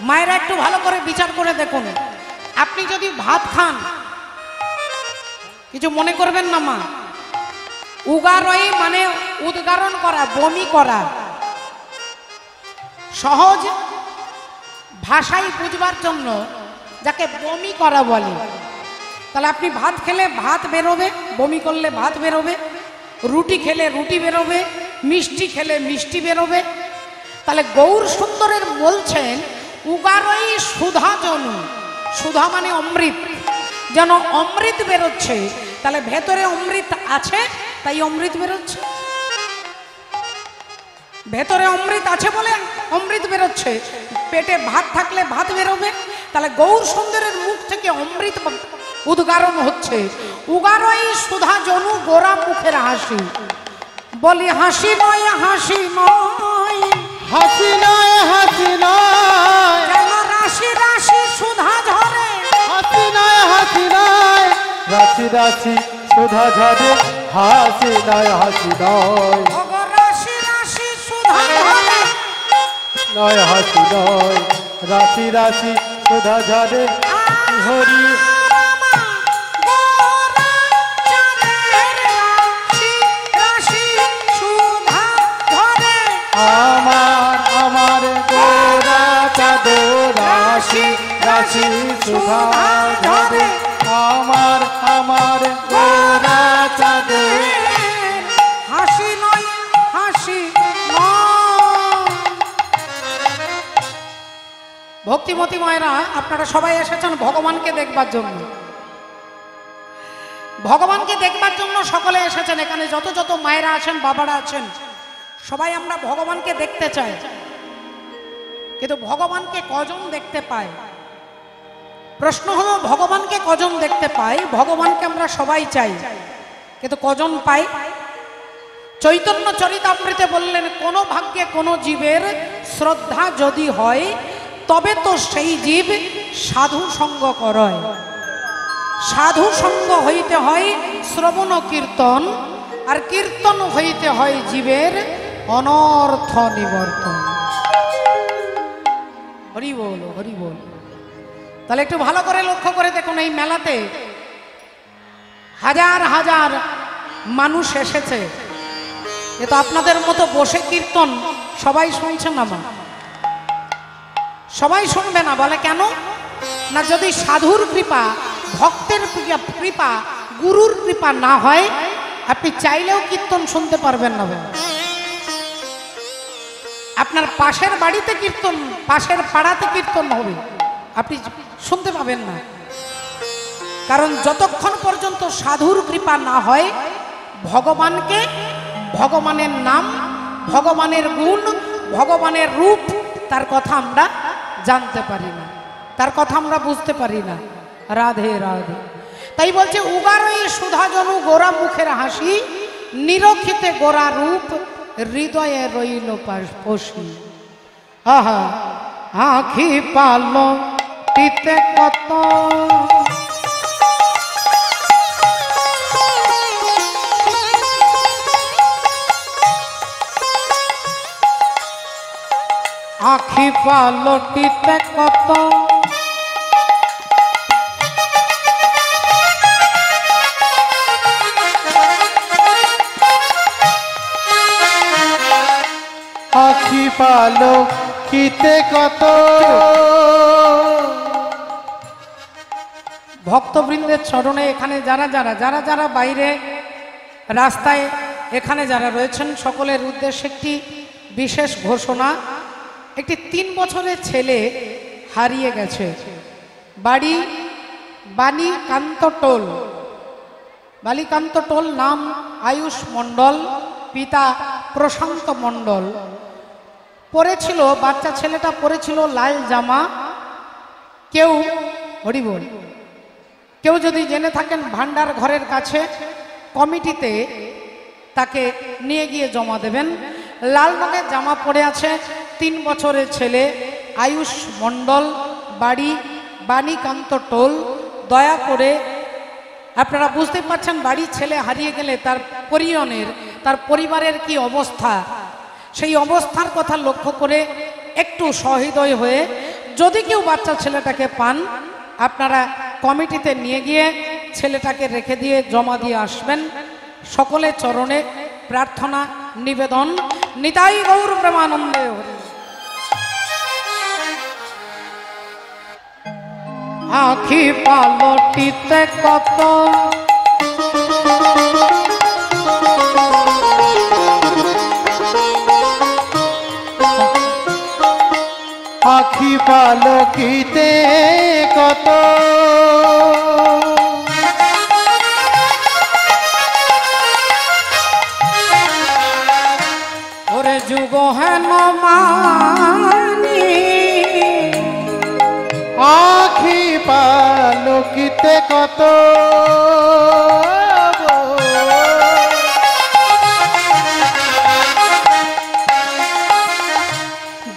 মায়েরা একটু ভালো করে বিচার করে দেখুন, আপনি যদি ভাত খান, কিছু মনে করবেন না মা, উগারই মানে উদ্গারণ করা, বমি করা। সহজ ভাষায় বুঝবার জন্য যাকে বমি করা বলে। তাহলে আপনি ভাত খেলে ভাত বেরোবে, বমি করলে ভাত বেরোবে, রুটি খেলে রুটি বেরোবে, মিষ্টি খেলে মিষ্টি বেরোবে। তাহলে গৌর সুন্দরের বলছেন উগারই সুধা জনু, সুধা মানে অমৃত, যেন অমৃত বেরোচ্ছে। তাহলে ভেতরে অমৃত আছে তাই অমৃত বেরোচ্ছে, ভেতরে অমৃত আছে বলে অমৃত বেরোচ্ছে। পেটে ভাত থাকলে ভাত বেরোবে। তাহলে গৌর সুন্দরের মুখ থেকে অমৃত উদ্গারণ হচ্ছে। উগারই সুধা জনু গোরা মুখের হাসি। বলি হাসি নয় হাসি নয়, হাসি নয় হাসি নয়, যেন রাশি রাশি সুধা ঝরে। হাসি নয় হাসি নয়, রাশি রাশি সুধা ঝরে। হাসি নয় হাসি নয়, ওগো রাশি রাশি সুধা ঝরে। নয় হাসি নয়, রাশি রাশি সুধা ঝরে। হরি আমার আমার গোরা চাঁদো রাশি রাশি সুধা ঝরে। আমার আমার গোরা চাঁদো হাসি নয় হাসি। ভক্তিমতী মায়েরা, আপনারা সবাই এসেছেন ভগবানকে দেখবার জন্য। ভগবানকে দেখবার জন্য সকলে এসেছেন। এখানে যত যত মায়েরা আছেন, বাবারা আছেন, সবাই আমরা ভগবানকে দেখতে চাই। কিন্তু ভগবানকে কজন দেখতে পায়? প্রশ্ন হলো ভগবানকে কজন দেখতে পাই? ভগবানকে আমরা সবাই চাই, কিন্তু কজন পাই? চৈতন্য চরিতামৃতে বললেন, কোন ভাগ্যে কোন জীবের শ্রদ্ধা যদি হয়, তবে তো সেই জীব সাধু সঙ্গ করয়। সাধু সঙ্গ হইতে হয় শ্রবণ কীর্তন, আর কীর্তন হইতে হয় জীবের অনর্থ নিবর্তন। হরি বল হরি বল। তাহলে একটু ভালো করে লক্ষ্য করে দেখুন, এই মেলাতে হাজার হাজার মানুষ এসেছে। এ তো আপনাদের মতো বসে কীর্তন সবাই শুনছে না, মা সবাই শুনবে না। বলে কেন না, যদি সাধুর কৃপা, ভক্তের কৃপা, গুরুর কৃপা না হয়, আপনি চাইলেও কীর্তন শুনতে পারবেন না। আপনার পাশের বাড়িতে কীর্তন, পাশের পাড়াতে কীর্তন হবে, আপনি শুনতে পাবেন না। কারণ যতক্ষণ পর্যন্ত সাধুর কৃপা না হয়, ভগবানকে, ভগবানের নাম, ভগবানের গুণ, ভগবানের রূপ, তার কথা আমরা জানতে পারি না, তার কথা আমরা বুঝতে পারি না। রাধে রাধে। তাই বলছে উগারই সুধা জনু গোরা মুখের হাসি, নিরখিতে গোরা রূপ হৃদয়ে রইল পশি। আহা আখি পালো পিতে কত, আখি পালটিতে কত, আখি পালো কিতে কত। ভক্তবৃন্দের চরণে এখানে যারা যারা যারা যারা বাইরে রাস্তায় এখানে যারা রয়েছেন, সকলের উদ্দেশ্যে একটি বিশেষ ঘোষণা। একটি 3 বছরের ছেলে হারিয়ে গেছে। বাড়ি বালিকান্ত টোল, বালিকান্ত টোল, নাম আয়ুষ মণ্ডল, পিতা প্রশান্ত মণ্ডল। পরেছিল, বাচ্চা ছেলেটা পরেছিল লাল জামা। কেউ হরি বল, কেউ যদি জেনে থাকেন ভান্ডার ঘরের কাছে কমিটিতে তাকে নিয়ে গিয়ে জমা দেবেন। লাল রঙের জামা পরে আছে 3 বছরের ছেলে আয়ুষ মণ্ডল, বাড়ি বালিকান্ত টোল। দয়া করে আপনারা বুঝতে পারছেন, বাড়ির ছেলে হারিয়ে গেলে তার পরিজনের, তার পরিবারের কি অবস্থা, সেই অবস্থার কথা লক্ষ্য করে একটু সহৃদয় হয়ে যদি কেউ বাচ্চা ছেলেটাকে পান, আপনারা কমিটিতে নিয়ে গিয়ে ছেলেটাকে রেখে দিয়ে জমা দিয়ে আসবেন। সকলের চরণে প্রার্থনা নিবেদন। নিতাই গৌর প্রেমানন্দে হরি। আখি পালটিতে কত আখি পালকিতে কত ওরে যুগ হেন মানি আখি পালকিতে কত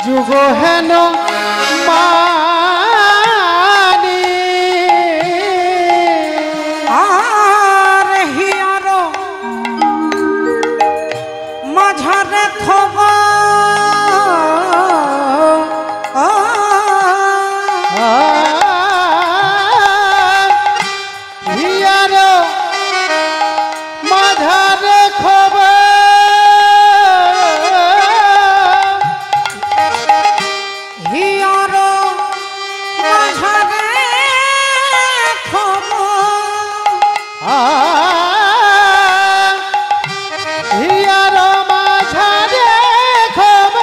যুগ হেন মানি আর হিয়ার মাঝারে থব হিয়ার মাঝারে খব হিয়ার মাঝারে থব হিয়ার মাঝারে খব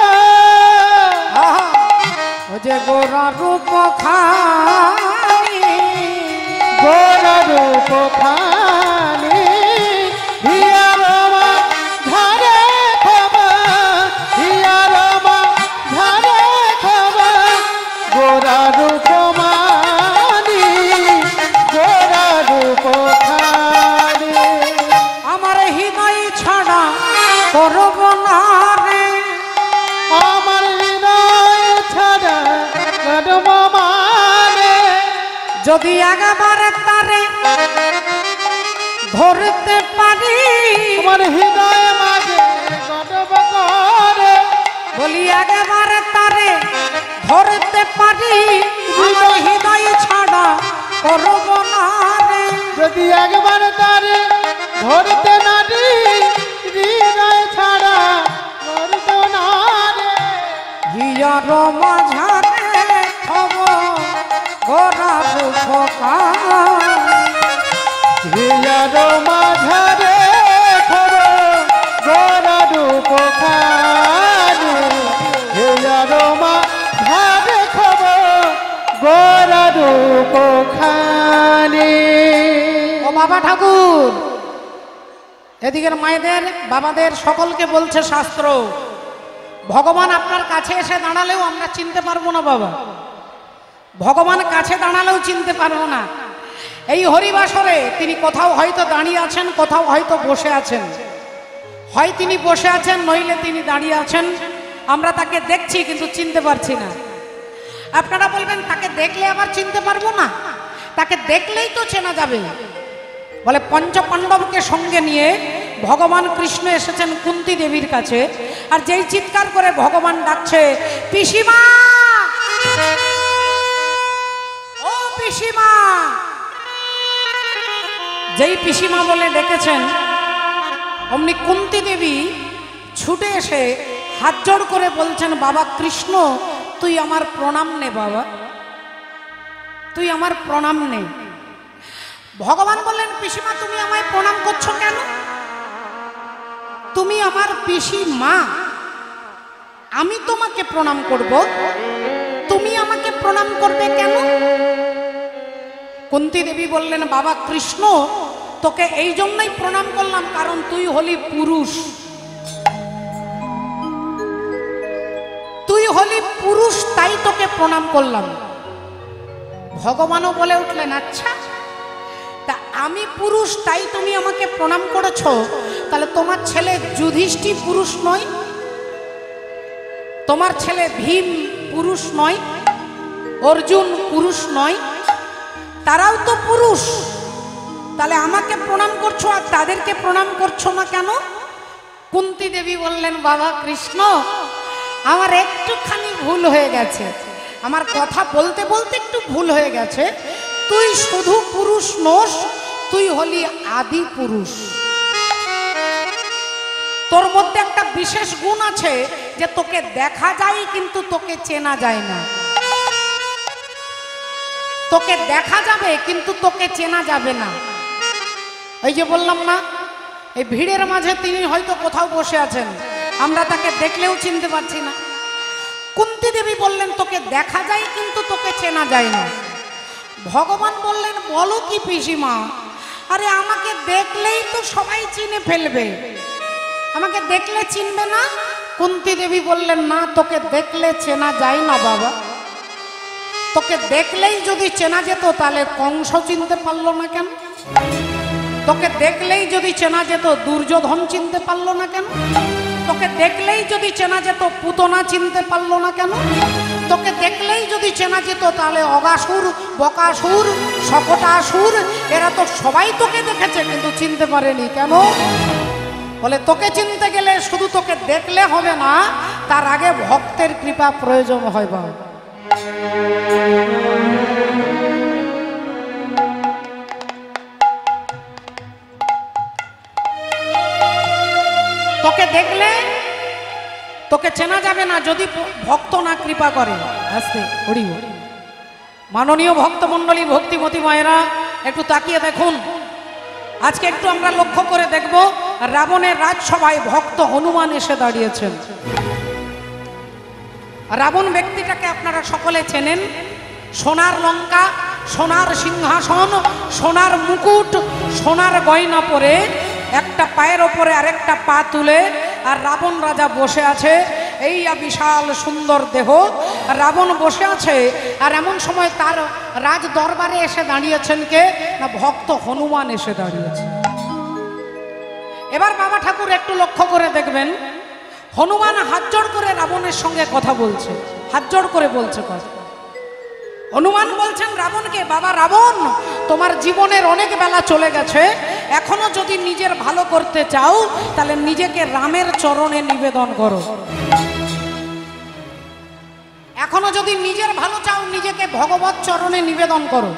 ও যে গোরা রূপ খানি গোরা রূপ খানি হিয়ার মাঝারে খব হিয়ার মাঝারে খব গোরা রূপ মানি গোরা রূপ খানি আমার হৃদয় ছাড়া করব না রে আমার হৃদয় ছাড়া কদম মানে যদি একবার তারে ধরতে পারি আমার হৃদয় মাঝে কদম করে বলি একবার তারে ধরতে পারি আমার হৃদয় ছাড়া করব না রে যদি একবার তারে ধরতে নারি হৃদয় ছাড়া ধরতে না রে হিয়ার মাঝারে খব গোরা রূপ হিয়ার মাঝারে খব গোরা রূপ খানি হিয়ার মাঝারে খব গোরা রূপ খানি ও বাবা ঠাকুর, এদিকের মায়েদের বাবাদের সকলকে বলছে শাস্ত্র, ভগবান আপনার কাছে এসে দাঁড়ালেও আমরা চিনতে পারবো না বাবা। ভগবান কাছে দাঁড়ালেও চিনতে পারবো না। এই হরিবাসরে তিনি কোথাও হয়তো দাঁড়িয়ে আছেন, কোথাও হয়তো বসে আছেন। হয় তিনি বসে আছেন, নইলে তিনি দাঁড়িয়ে আছেন। আমরা তাকে দেখছি কিন্তু চিনতে পারছি না। আপনারা বলবেন তাকে দেখলে আবার চিনতে পারবো না? তাকে দেখলেই তো চেনা যাবে। বলে পঞ্চপাণ্ডবকে সঙ্গে নিয়ে ভগবান কৃষ্ণ এসেছেন কুন্তী দেবীর কাছে, আর যেই চিৎকার করে ভগবান ডাকছে পিসিমা, ও পিসিমা, যেই পিসিমা বলে ডেকেছেন অমনি কুন্তী দেবী ছুটে এসে হাত জোড় করে বলছেন, বাবা কৃষ্ণ তুই আমার প্রণাম নে বাবা, তুই আমার প্রণাম নে। ভগবান বললেন, পিসিমা তুমি আমায় প্রণাম করছো কেন? তুমি আমার পিসি মা, আমি তোমাকে প্রণাম করব, তুমি আমাকে প্রণাম করবে কেন? কুন্তী দেবী বললেন, বাবা কৃষ্ণ তোকে এই জন্যই প্রণাম করলাম কারণ তুই হলি পুরুষ, তুই হলি পুরুষ, তাই তোকে প্রণাম করলাম। ভগবানও বলে উঠলেন, আচ্ছা তা আমি পুরুষ তাই তুমি আমাকে প্রণাম করেছো, তাহলে তোমার ছেলে যুধিষ্ঠির পুরুষ নয়? তোমার ছেলে ভীম পুরুষ নয়? অর্জুন পুরুষ নয়? তারাও তো পুরুষ, তাহলে আমাকে প্রণাম করছো আর তাদেরকে প্রণাম করছো না কেন? কুন্তী দেবী বললেন, বাবা কৃষ্ণ আমার একটুখানি ভুল হয়ে গেছে, আমার কথা বলতে বলতে একটু ভুল হয়ে গেছে। তুই শুধু পুরুষ নোস, তুই হলি আদি পুরুষ। তোর মধ্যে একটা বিশেষ গুণ আছে যে তোকে দেখা যায় কিন্তু তোকে চেনা যায় না। তোকে দেখা যাবে কিন্তু তোকে চেনা যাবে না। এই যে বললাম না, এই ভিড়ের মাঝে তিনি হয়তো কোথাও বসে আছেন, আমরা তাকে দেখলেও চিনতে পারছি না। কুন্তী দেবী বললেন তোকে দেখা যায় কিন্তু তোকে চেনা যায় না। ভগবান বললেন বলো কি পিসিমা, আরে আমাকে দেখলেই তো সবাই চিনে ফেলবে, আমাকে দেখলে চিনবে না? কুন্তী দেবী বললেন না, তোকে দেখলে চেনা যায় না বাবা। তোকে দেখলেই যদি চেনা যেত তাহলে কংস চিনতে পারলো না কেন? তোকে দেখলেই যদি চেনা যেত দুর্যোধন চিনতে পারলো না কেন? তোকে দেখলেই যদি চেনা যেত পুতনা চিনতে পারলো না কেন? তোকে দেখলেই যদি চেনা যেত তাহলে অগাসুর, বকাসুর, শকটাসুর এরা তো সবাই তোকে দেখেছে কিন্তু চিনতে পারেনি কেন? বলে তোকে চিনতে গেলে শুধু তোকে দেখলে হবে না, তার আগে ভক্তের কৃপা প্রয়োজন হয় বাবা। তোকে দেখলে তোকে চেনা যাবে না যদি ভক্ত না কৃপা করে। আস্তে হরি বল। মাননীয় ভক্তমণ্ডলী, ভক্তিমতী মায়েরা একটু তাকিয়ে দেখুন। আজকে একটু আমরা লক্ষ্য করে দেখব, রাবণের রাজসভায় ভক্ত হনুমান এসে দাঁড়িয়েছেন। রাবণ ব্যক্তিটাকে আপনারা সকলে চেনেন। সোনার লঙ্কা, সোনার সিংহাসন, সোনার মুকুট, সোনার গয়না পরে একটা পায়ের ওপরে আরেকটা পা তুলে আর রাবণ রাজা বসে আছে। এই বিশাল সুন্দর দেহ, রাবণ বসে আছে। আর এমন সময় তার রাজ দরবারে এসে দাঁড়িয়েছেন কে না, ভক্ত হনুমান এসে দাঁড়িয়েছে। এবার বাবা ঠাকুর একটু লক্ষ্য করে দেখবেন, হনুমান হাত জোড় করে রাবণের সঙ্গে কথা বলছে, হাত জোড় করে বলছে কথা। হনুমান বলছেন রাবণকে, বাবা রাবণ, তোমার জীবনের অনেক বেলা চলে গেছে, এখনো যদি নিজের ভালো করতে চাও তাহলে নিজেকে রামের চরণে নিবেদন করো। এখনো যদি নিজের ভালো চাও নিজেকে ভগবত চরণে নিবেদন করো।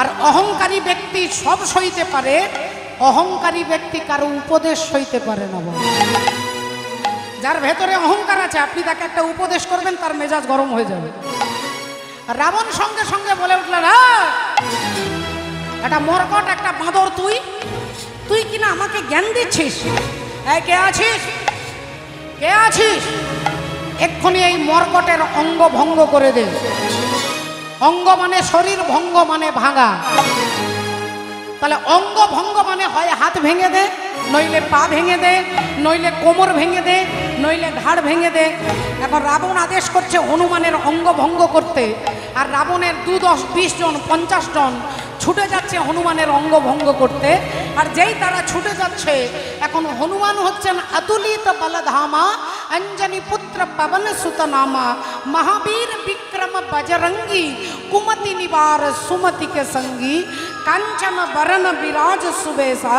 আর অহংকারী ব্যক্তি সব সইতে পারে, অহংকারী ব্যক্তি কারো উপদেশ সইতে পারে না। যার ভেতরে অহংকার আছে আপনি তাকে একটা উপদেশ করবেন তার মেজাজ গরম হয়ে যাবে। রাবণ সঙ্গে সঙ্গে বলে উঠলেন, একটা মরকট, একটা বাঁদর, তুই তুই কিনা আমাকে জ্ঞান দিচ্ছিস? কে আছিস? কে আছিস? এক্ষুনি এই মরকটের অঙ্গ ভঙ্গ করে দে। অঙ্গ মানে শরীর, ভঙ্গ মানে ভাঙা। তাহলে অঙ্গ ভঙ্গ মানে হয় হাত ভেঙে দে, নইলে পা ভেঙে দে, নইলে কোমর ভেঙে দে, নইলে ঘাড় ভেঙে দে। এখন রাবণ আদেশ করছে হনুমানের অঙ্গ ভঙ্গ করতে। আর রাবণের 2, 10, 20 জন, 50 জন ছুটে যাচ্ছে হনুমানের অঙ্গ ভঙ্গ করতে। আর যেই তারা ছুটে যাচ্ছে, এখন হনুমান হচ্ছেন আতুলিত বলধামা, अंजनी पुत्र पवन सुत नामा, महावीर विक्रम बजरंगी, कुमति निवार सुमति के संगी, कांचन वरण विराज सुबेसा,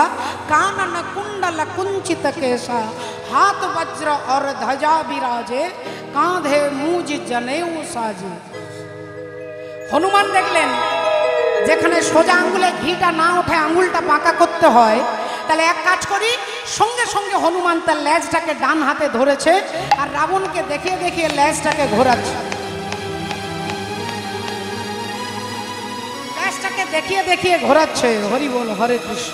कानन कुंडल कुंचित केसा, हाथ वज्र और ध्वजा विराजे, कांधे मूज जनेऊ साजे। हनुमान देखलेन যেখানে সোজা আঙ্গুলে ঘিটা না ওঠে আঙ্গুলটা বাঁকা করতে হয়, তাহলে এক কাজ করি, সঙ্গে সঙ্গে হনুমান তার লেজটাকে ডান হাতে ধরেছে আর রাবণকে দেখিয়ে দেখিয়ে লেজটাকে ঘোরাচ্ছে। লেজটাকে দেখিয়ে দেখিয়ে ঘোরাচ্ছে। হরি বল, হরে কৃষ্ণ।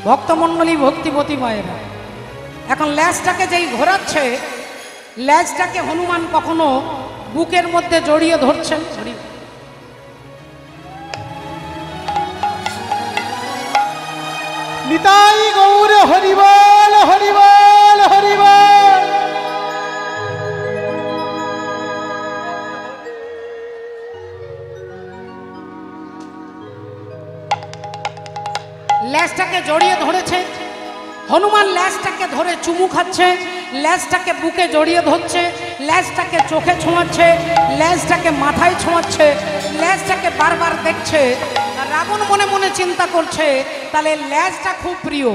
ভক্তমণ্ডলী, ভক্তিবতী মায়েরা, এখন লেজটাকে যেই ঘোরাচ্ছে, লেজটাকে হনুমান কখনো বুকের মধ্যে জড়িয়ে ধরছেন। নিতাই গৌর হরিবল, হরিবল, হরিবল। লেজটাকে জড়িয়ে ধরেছে হনুমান, লেজটাকে ধরে চুমু খাচ্ছে, লেজটাকে বুকে জড়িয়ে ধরছে, লেজটাকে চোখে ছোঁয়াচ্ছে, লেজটাকে মাথায় ছোঁয়াচ্ছে, লেজটাকে বারবার দেখছে। রাবণ মনে মনে চিন্তা করছে, তাহলে লেজটা খুব প্রিয়,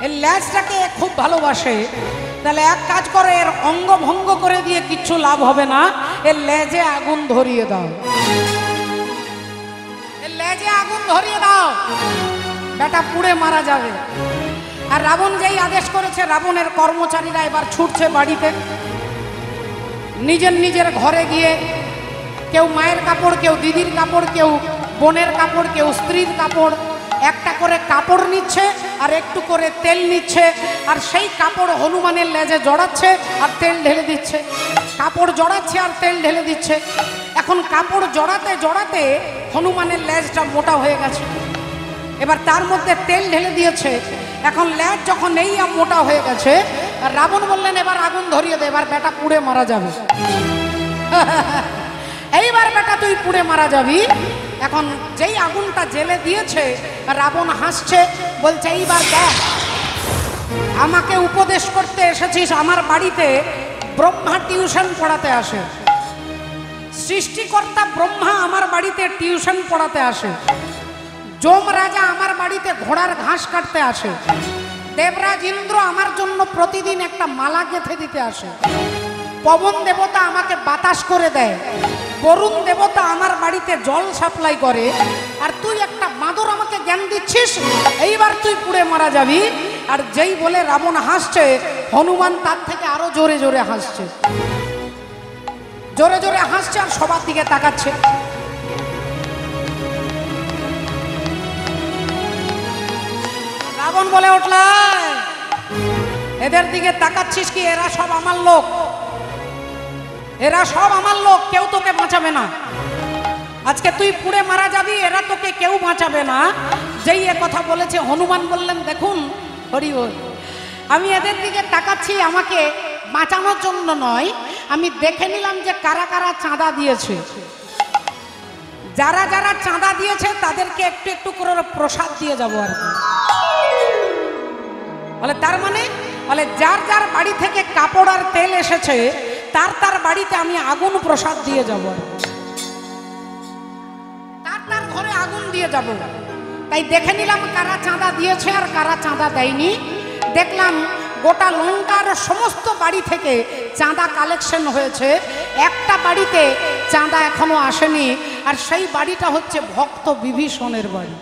এই লেজটাকে খুব ভালোবাসে, তাহলে এক কাজ করে, এর অঙ্গ ভঙ্গ করে দিয়ে কিচ্ছু লাভ হবে না, এর লেজে আগুন ধরিয়ে দাও, এর লেজে আগুন ধরিয়ে দাও, বেটা পুড়ে মারা যাবে। আর রাবণ যেই আদেশ করেছে, রাবণের কর্মচারীরা এবার ছুটছে বাড়িতে, নিজের নিজের ঘরে গিয়ে কেউ মায়ের কাপড়, কেউ দিদির কাপড়, কেউ বোনের কাপড়, কেউ স্ত্রীর কাপড়, একটা করে কাপড় নিচ্ছে আর একটু করে তেল নিচ্ছে, আর সেই কাপড় হনুমানের লেজে জড়াচ্ছে আর তেল ঢেলে দিচ্ছে, কাপড় জড়াচ্ছে আর তেল ঢেলে দিচ্ছে। এখন কাপড় জড়াতে জড়াতে হনুমানের লেজটা মোটা হয়ে গেছে, এবার তার মধ্যে তেল ঢেলে দিয়েছে, এখন লেজ যখন এই মোটা হয়ে গেছে, আর রাবণ বললেন এবার আগুন ধরিয়ে দে, এবার বেটা পুড়ে মারা যাবে। এইবার বেটা তুই পুড়ে মারা যাবি। এখন যেই আগুনটা জেলে দিয়েছে, রাবণ হাসছে, বলছে এইবার দেখ, আমাকে উপদেশ করতে এসেছিস, আমার বাড়িতে ব্রহ্মা টিউশন পড়াতে আসে, সৃষ্টিকর্তা ব্রহ্মা আমার বাড়িতে টিউশন পড়াতে আসে, যম রাজা আমার বাড়িতে ঘোড়ার ঘাস কাটতে আসে, দেবরাজ ইন্দ্র আমার জন্য প্রতিদিন একটা মালা গেঁথে দিতে আসে, পবন দেবতা আমাকে বাতাস করে দেয়, বরুণ দেবতা আমার বাড়িতে জল সাপ্লাই করে, আর তুই একটা বাঁদর আমাকে জ্ঞান দিচ্ছিস, এইবার তুই পুড়ে মারা যাবি। আর যেই বলে রাবণ হাসছে, হনুমান তার থেকে আরো জোরে জোরে হাসছে, জোরে জোরে হাসছে আর সবার দিকে তাকাচ্ছে। রাবণ বলে উঠল, এদের দিকে তাকাচ্ছিস কি? এরা সব আমার লোক, এরা সব আমার লোক, কেউ তোকে বাঁচাবে না, আজকে তুই পুড়ে মারা যাবি, এরা তোকে কেউ বাঁচাবে না। যেই এ কথা বলেছে, হনুমান বললেন দেখুন হরি বল, আমি এদের দিকে তাকাচ্ছি আমাকে বাঁচানোর জন্য নয়, আমি দেখে নিলাম যে কারা কারা চাঁদা দিয়েছে, যারা যারা চাঁদা দিয়েছে তাদেরকে একটু একটু করে প্রসাদ দিয়ে যাবো আর কি। বলে তার মানে, বলে যার যার বাড়ি থেকে কাপড় আর তেল এসেছে তার তার বাড়িতে আমি আগুন প্রসাদ দিয়ে যাব, তার তার ঘরে আগুন দিয়ে যাব। তাই দেখে নিলাম কারা চাঁদা দিয়েছে আর কারা চাঁদা দেয়নি। দেখলাম গোটা লঙ্কার সমস্ত বাড়ি থেকে চাঁদা কালেকশন হয়েছে, একটা বাড়িতে চাঁদা এখনো আসেনি, আর সেই বাড়িটা হচ্ছে ভক্ত বিভীষণের বাড়ি।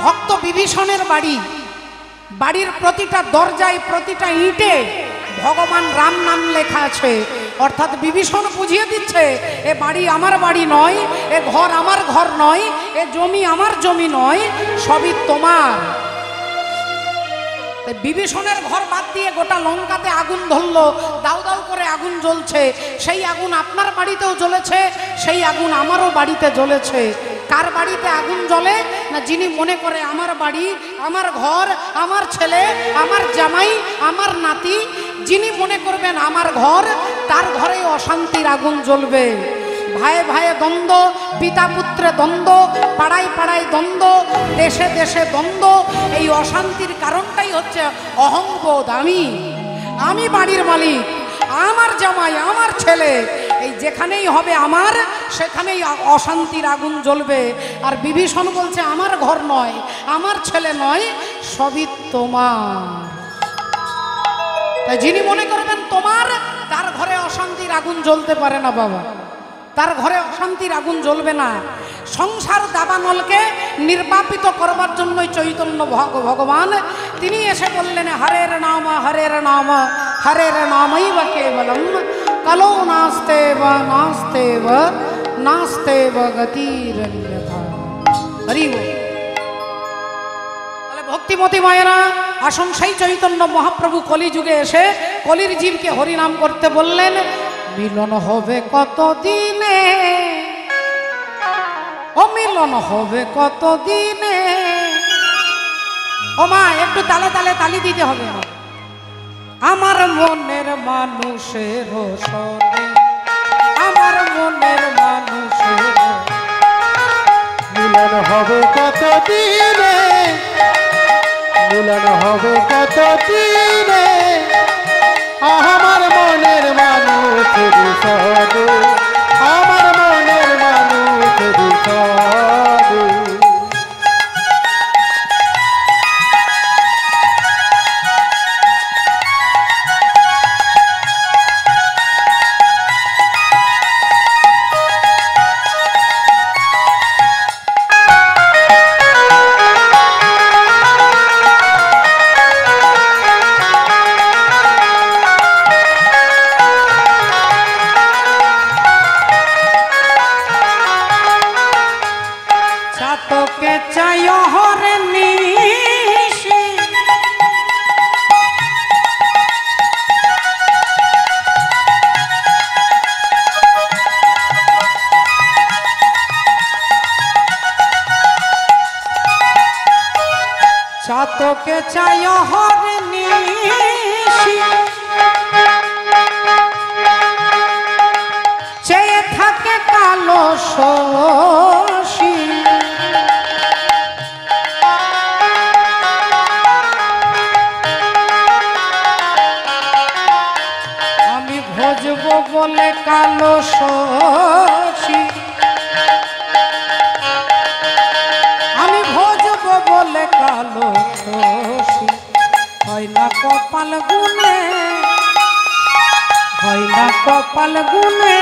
ভক্ত বিভীষণের বাড়ি, বাড়ির প্রতিটা দরজায় প্রতিটা ইঁটে ভগবান রাম নাম লেখা আছে, অর্থাৎ বিভীষণ বুঝিয়ে দিচ্ছে এ বাড়ি আমার বাড়ি নয়, এ ঘর আমার ঘর নয়, এ জমি আমার জমি নয়, সবই তোমার। বিভীষণের ঘর বাদ দিয়ে গোটা লঙ্কাতে আগুন ধরলো, দাউ দাউ করে আগুন জ্বলছে, সেই আগুন আপনার বাড়িতেও জ্বলেছে, সেই আগুন আমারও বাড়িতে জ্বলেছে। কার বাড়িতে আগুন জ্বলে না? যিনি মনে করে আমার বাড়ি, আমার ঘর, আমার ছেলে, আমার জামাই, আমার নাতি, যিনি মনে করবেন আমার ঘর, তার ঘরে অশান্তির আগুন জ্বলবে। ভাইয়ে ভাইয়ে দ্বন্দ্ব, পিতা পুত্রে দ্বন্দ্ব, পাড়ায় পাড়ায় দ্বন্দ্ব, দেশে দেশে দ্বন্দ্ব। এই অশান্তির কারণটাই হচ্ছে অহংবোধ। আমি বাড়ির মালিক, আমার জামাই, আমার ছেলে, এই যেখানেই হবে আমার, সেখানেই অশান্তির আগুন জ্বলবে। আর বিভীষণ বলছে আমার ঘর নয়, আমার ছেলে নয়, সবই তোমার। তাই যিনি মনে করবেন তোমার, তার ঘরে অশান্তির আগুন জ্বলতে পারে না বাবা, তার ঘরে অশান্তির আগুন জ্বলবে না। সংসার দাবানলকে নির্বাপিত করবার জন্যই চৈতন্য ভগবান তিনি এসে বললেন হরের নাম হরের নাম হরের নামৈব কেবলম কলো নাস্তেব নাস্তেব নাস্তেব গতিরন্যথা। হরি বল। তাহলে ভক্তিমতী মায়েরা আসুন, সেই চৈতন্য মহাপ্রভু কলিযুগে এসে কলির জীবকে হরিনাম করতে বললেন। মিলন হবে কত দিনে, ও মিলন হবে কত দিনে। ও মা, একটু তালে তালে তালি দিতে হবে। আমার মনের মানুষের সনে, আমার মনের মানুষের মিলন হবে কত দিনে, মিলন হবে কত দিনে। আমার মনের মানুষের সনে, আমার মনের মানুষের সনে। আলোকে চাই হরনিশি চেয়ে থাকে কালো শশী আমি ভজব বলে কালো শশী আমি ভজব বলে কালো শশী হয় না কপাল গুনে হয় না কপাল গুনে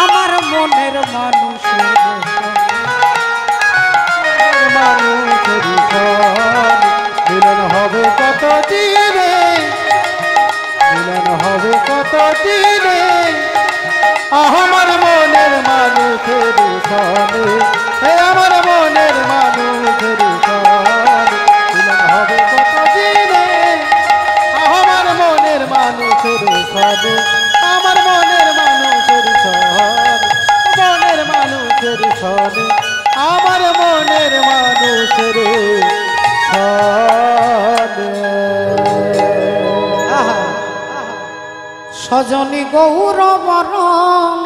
আমার মনের মানুষের মিলন হবে কত দিনে মিলন হবে কত দিনে আমার মনের মানুষের সনে আমার মনের মানুষের সনে মিলন হবে কত দিনে আমার মনের মানুষের সনে আমার মনের মানুষের সনে মনের মানুষের সনে আমার মনের মানুষের সজনী গৌরবরণ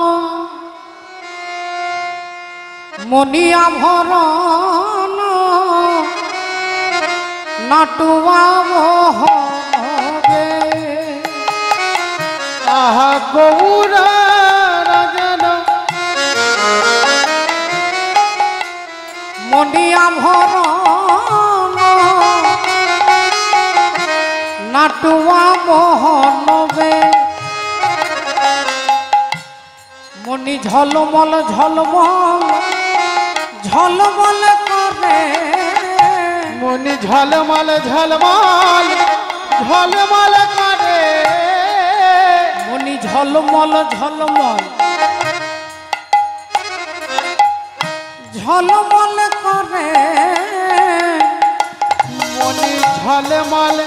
মনিয়া ভরণ নাটুয়া হবে আহা গৌরা রাজন মনিয়া ভরণ নাটুয়া মোহনবে মনি ঝলমল ঝলমল ঝলমল করে মনি ঝলমল ঝলমল ঝলমল করে মনি ঝলমল ঝলমল ঝলমল করে মনি ঝলমল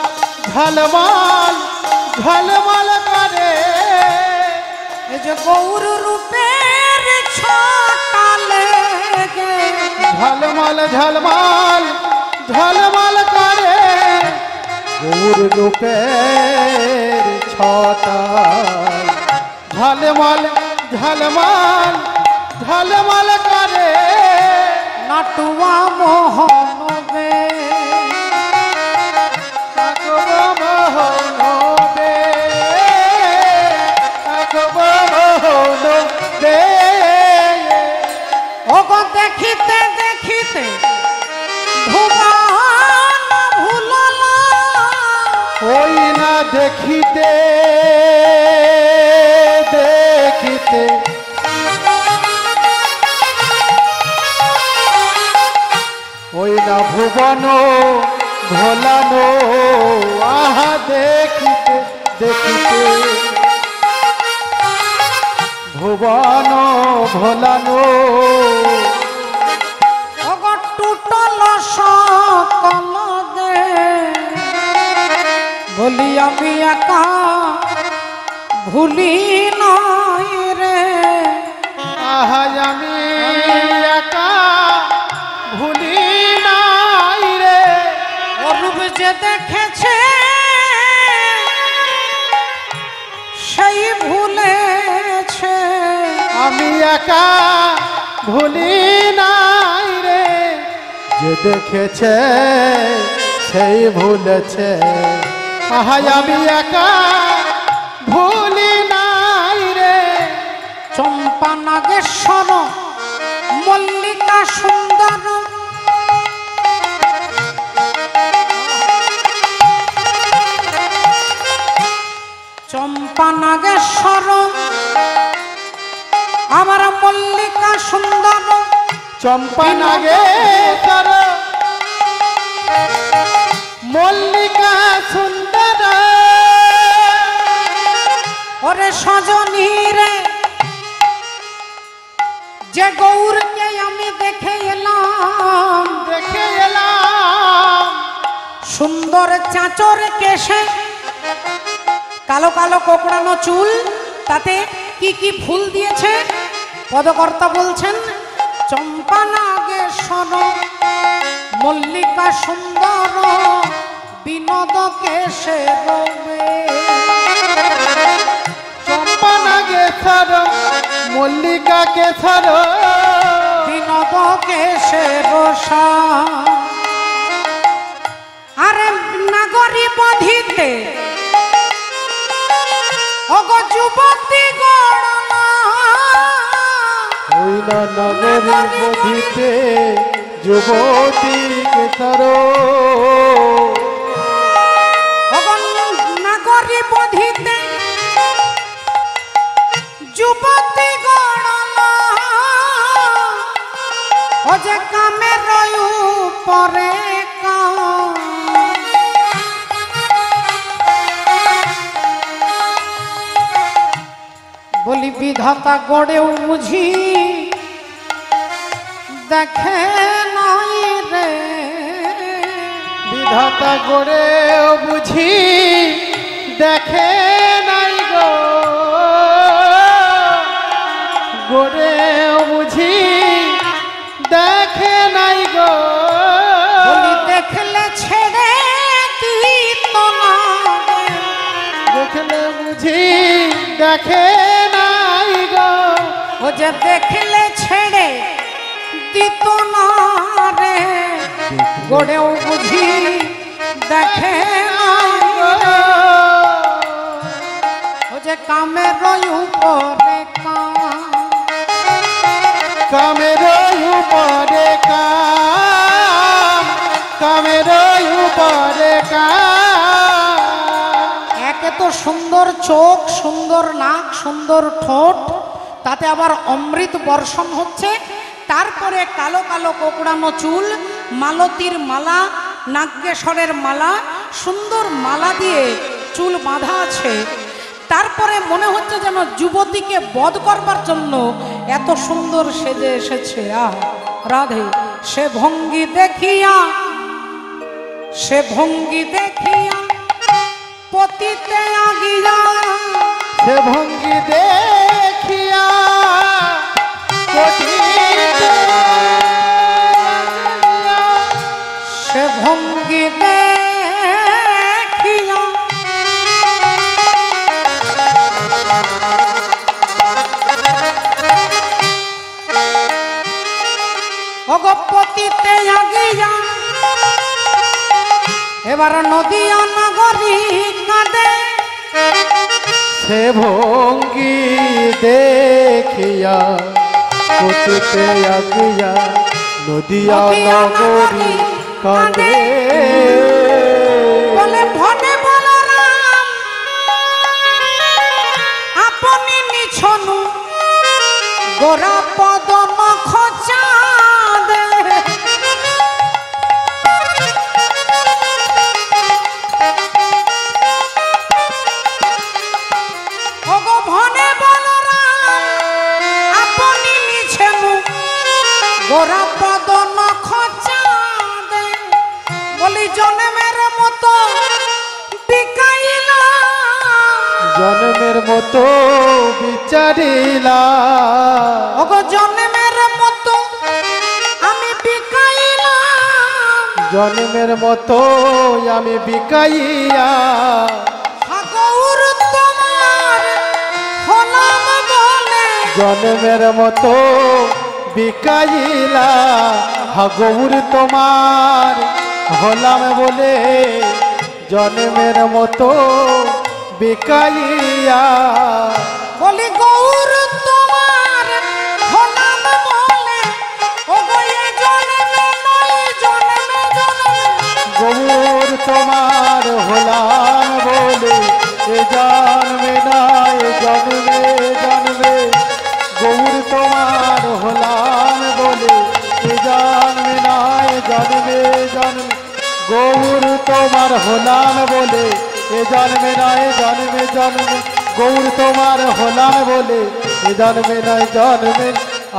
ঝলমল ঝলমল করে এই যে গৌর রূপের ছটালে গে ঝলমল ঝলমল ঝলমল করে গৌর রূপের ছটায় ঝলমল ঝলমল ঝলমল করে নাটুয়া মোহনবে ওগো দেখিতে দেখিতে ভুবন ভুললা ওই না দেখিতে দেখিতে ওই না ভুবন ভোলানো আহা দেখিতে দেখিতে ভুবন ভোলানো ওগো টুটল সকল দে বলি আমি একা ভুলি নাই রে আহা আমি একা ভুলি নাই রে অরূপ যে দেখেছে সেই ভুলেছে আমি একা ভুলি নাই রে যে দেখেছে সেই ভুলেছে আহা আমি একা ভুলি নাই রে চম্পা নাগেশ্বর মল্লিকা সুন্দর চম্পা নাগেশ্বর আমার মল্লিকা সুন্দর চম্পা নাগে কর মল্লিকা সুন্দর ওরে সজনী রে যে গৌরকে আমি দেখে এলাম সুন্দর চাঁচর কেশে কালো কালো কোকড়ানো চুল তাতে কি কি ফুল দিয়েছে পদকর্তা বলছেন চম্পা নাগেশ্বর মল্লিকা সুন্দর বিনোদ কেশে রবে চম্পা নাগে ছাড়ো মল্লিকা কে ছাড়ো বিনোদ কেশে রসা আরে নাগরী বধিতে অগ যুবতী গণনা ওই না নগরী বধিতে যুবতী কে ছাড়ো অগ নাগরী বধিতে যুবতী গণনা ও যে কামে রয়ু পরে বলি বিধাতা গড়েও বুঝি দেখে নাই রে বিধাতা গড়ে বুঝি দেখে নাই গো গড়ে বুঝি দেখে নাই গো বলি দেখলে ছেড়ে দিত না দেখলে বুঝি দেখে নাই গো ও যে দেখলে ছেড়ে দিত না রে গড়েও বুঝি দেখে নাই গো ও যে কামের উপরে কামের উপরে কামের উপরে একে তো সুন্দর চোখ সুন্দর নাক সুন্দর ঠোঁট তাতে আবার অমৃত বর্ষণ হচ্ছে তারপরে কালো কালো কোকড়ানো চুল মালতীর মালা নাগেশ্বরের মালা সুন্দর মালা দিয়ে চুল বাঁধা আছে তারপরে মনে হচ্ছে যেন যুবতীকে বধ করবার জন্য এত সুন্দর সেজে এসেছে রাধে সে ভঙ্গি দেখিয়া পতিতে আগিয়া সে ভঙ্গি দেখিয়া সে ভঙ্গি দেখিয়া অগপতিতে আগিয়া এবার নদিয়া নগরী কাঁদে সে ভঙ্গি দেখিয়া পতিতে আগিয়া নদিয়া নগরী কাঁদে বলে ভনে বলরাম আপনি নিছনু গোরা পদ নখ চাঁদে ওগো ভনে বলরাম আপনি নিছনু গোরা পদ নখ চাঁদে বলি জন্মের মতো বিকাইলা জন্মের মতো বিচারিলা ওগো জন্মের মতো আমি বিকাইলাম জন্মের মতো আমি বিকাইয়া গৌর তোমার হলাম বলে জন্মের মতো বিকাইলা গৌর তোমার হলাম বলে জন্মের মতো বিকাইয়া বলি গৌর তোমার হলাম বলে ওগো এ জন্মে নয় জন্মে জন্মে গৌর তোমার হলাম বলে এ জন্মে নাই জন্মে জন্মে গৌর তোমার হলাম বলে এ জন্মে নাই জন্মে জন্মে গৌর তোমার হলাম বলে এ জন্মে নাই জন্মে জন্মে গৌর তোমার হলাম বলে এ জন্মে নাই জন্মে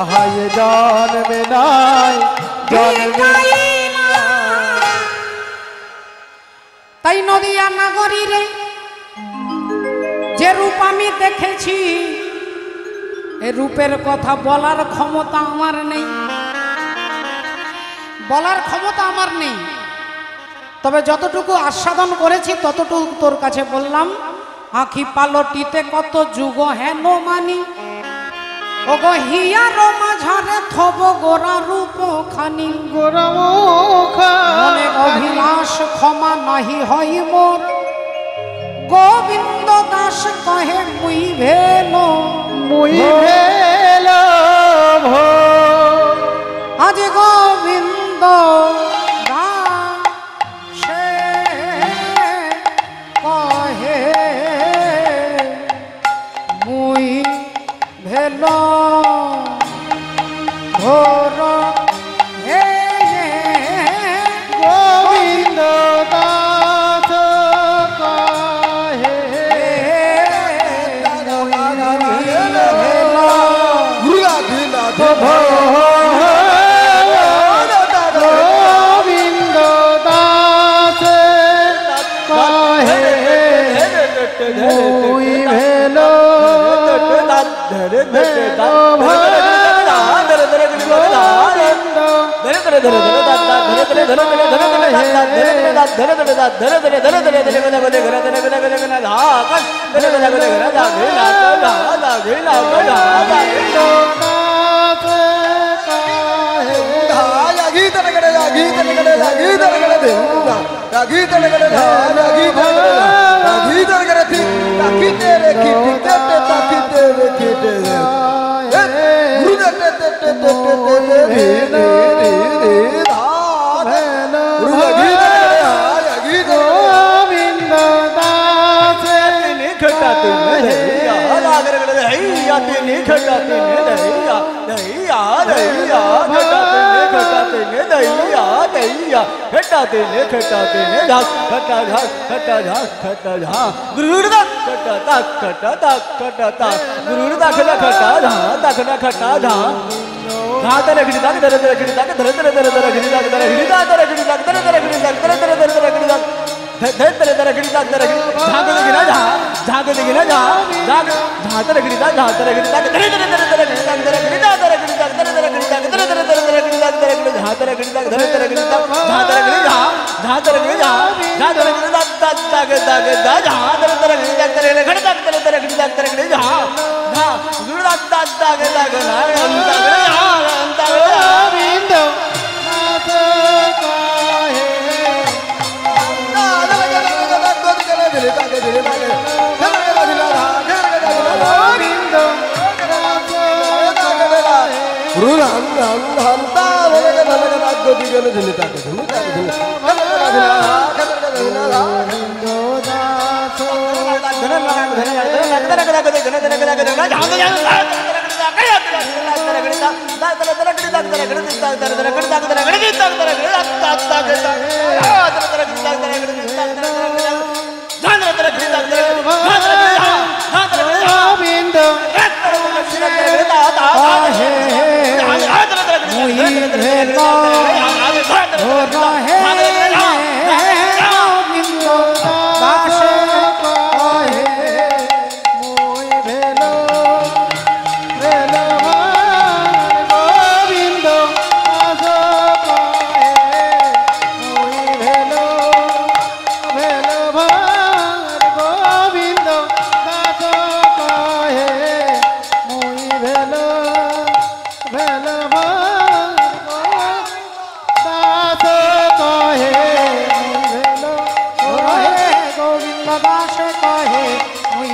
আহা এ জন্মে নাই জন্মে তাই নদিয়া নগরী রে যে রূপ আমি দেখেছি এ রূপের কথা বলার ক্ষমতা আমার নেই বলার ক্ষমতা আমার নেই, তবে যতটুকু আস্বাদন করেছি ততটুকু তোর কাছে বললাম। আঁখি পালটিতে কত যুগ হেন মানি, ওগো হিয়ার মাঝারে থব গোরা রূপ খানি, গোরা মনে অভিলাষ ক্ষমা নাহি হই মোর, গোবিন্দ দাস কহে মুই ভেল, মুই ভেল আজ গোবিন্দ দাসে কহে মুই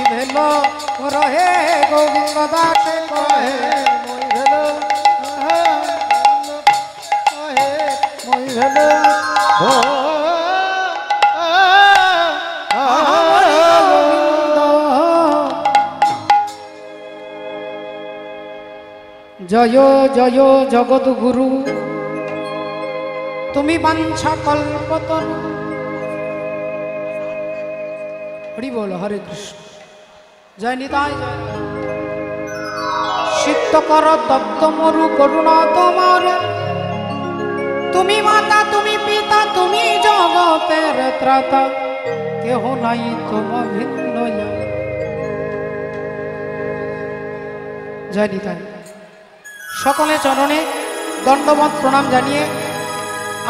ভেল ভোর হে গোবিন্দ দাস কহে গোবিন্দ দাস কহে মুই ভেল জয় জয় জগৎ গুরু, তুমি বাঞ্ছা কল্পতরু। হরি বল, হরে কৃষ্ণ। জয় নিতাই জয়। সিদ্ধ কর তপ্ত মরু করুণা তোমার, তুমি মাতা তুমি পিতা তুমি জগতের ত্রাতা, কেহ নাই তোমা ভিন্ন। জয় নিতাই। সকলে চরণে দণ্ডবত প্রণাম জানিয়ে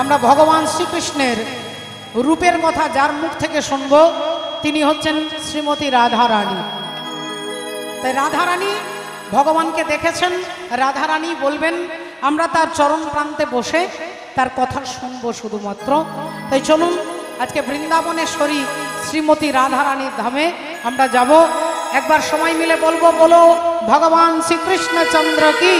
আমরা ভগবান শ্রীকৃষ্ণের রূপের কথা যার মুখ থেকে শুনব তিনি হচ্ছেন শ্রীমতী রাধারানী। তাই রাধারানী ভগবানকে দেখেছেন, রাধারানী বলবেন, আমরা তার চরণ প্রান্তে বসে তার কথা শুনবো শুধুমাত্র। তাই চলুন আজকে বৃন্দাবনেশ্বরী শ্রীমতী রাধারানীর ধামে আমরা যাব। একবার সময় মিলে বলবো, বলো ভগবান শ্রীকৃষ্ণচন্দ্র কি,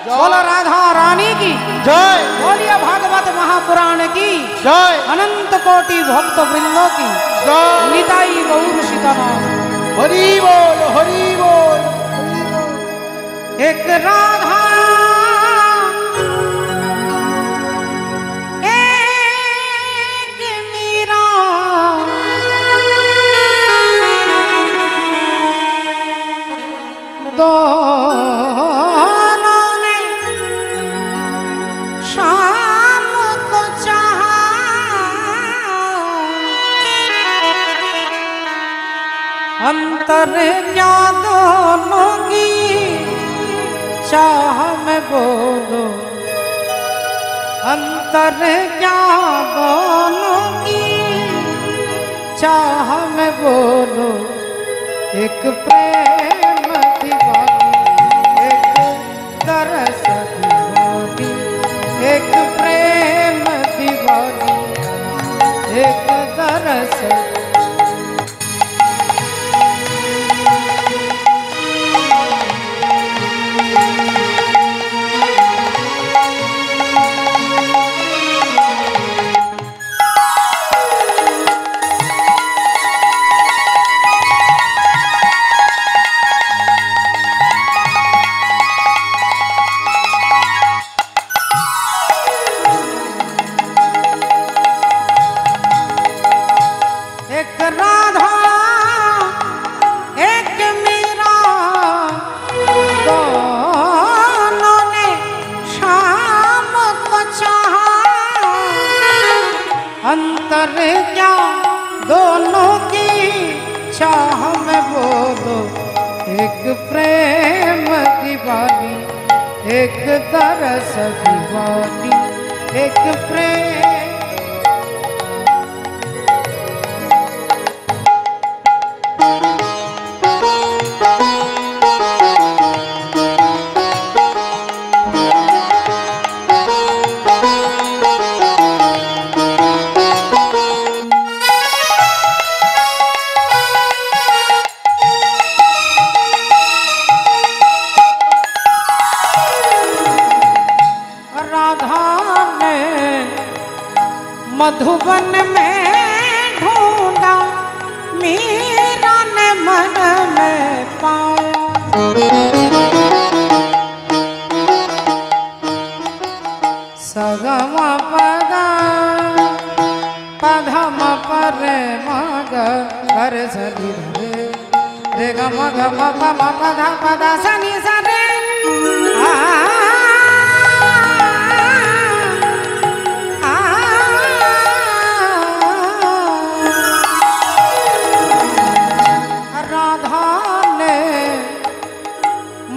बोलो राधा रानी की जय, बोलिए भागवत महापुराण की जय, अनंत कोटि भक्त वृंदों की जय। निताई गौर सीताराम। हरि बोल, हरि बोल। एक राधा एक मीरा, दोनों ने शाम को चाहा, अंतर क्या दोनों की चाह में बोलो, अंतर क्या दोनों की चाह में बोलो। एक प्रेम दीवानी, एक तरस दीवानी, एक प्रेम दीवानी, एक तरस। एक राधा एक मीरा, दोनों ने शाम को चाहा, अंतर क्या दोनों की चाह में बोलो। एक प्रेम दीवानी, एक तरस दीवानी, एक प्रेम। राधा ने मधुबन में ढूंढा, मीरा ने मन में पाया। सगम पदा पधम परे मग कर सनी रे रे ग मग म प म पध पद सनी सरे।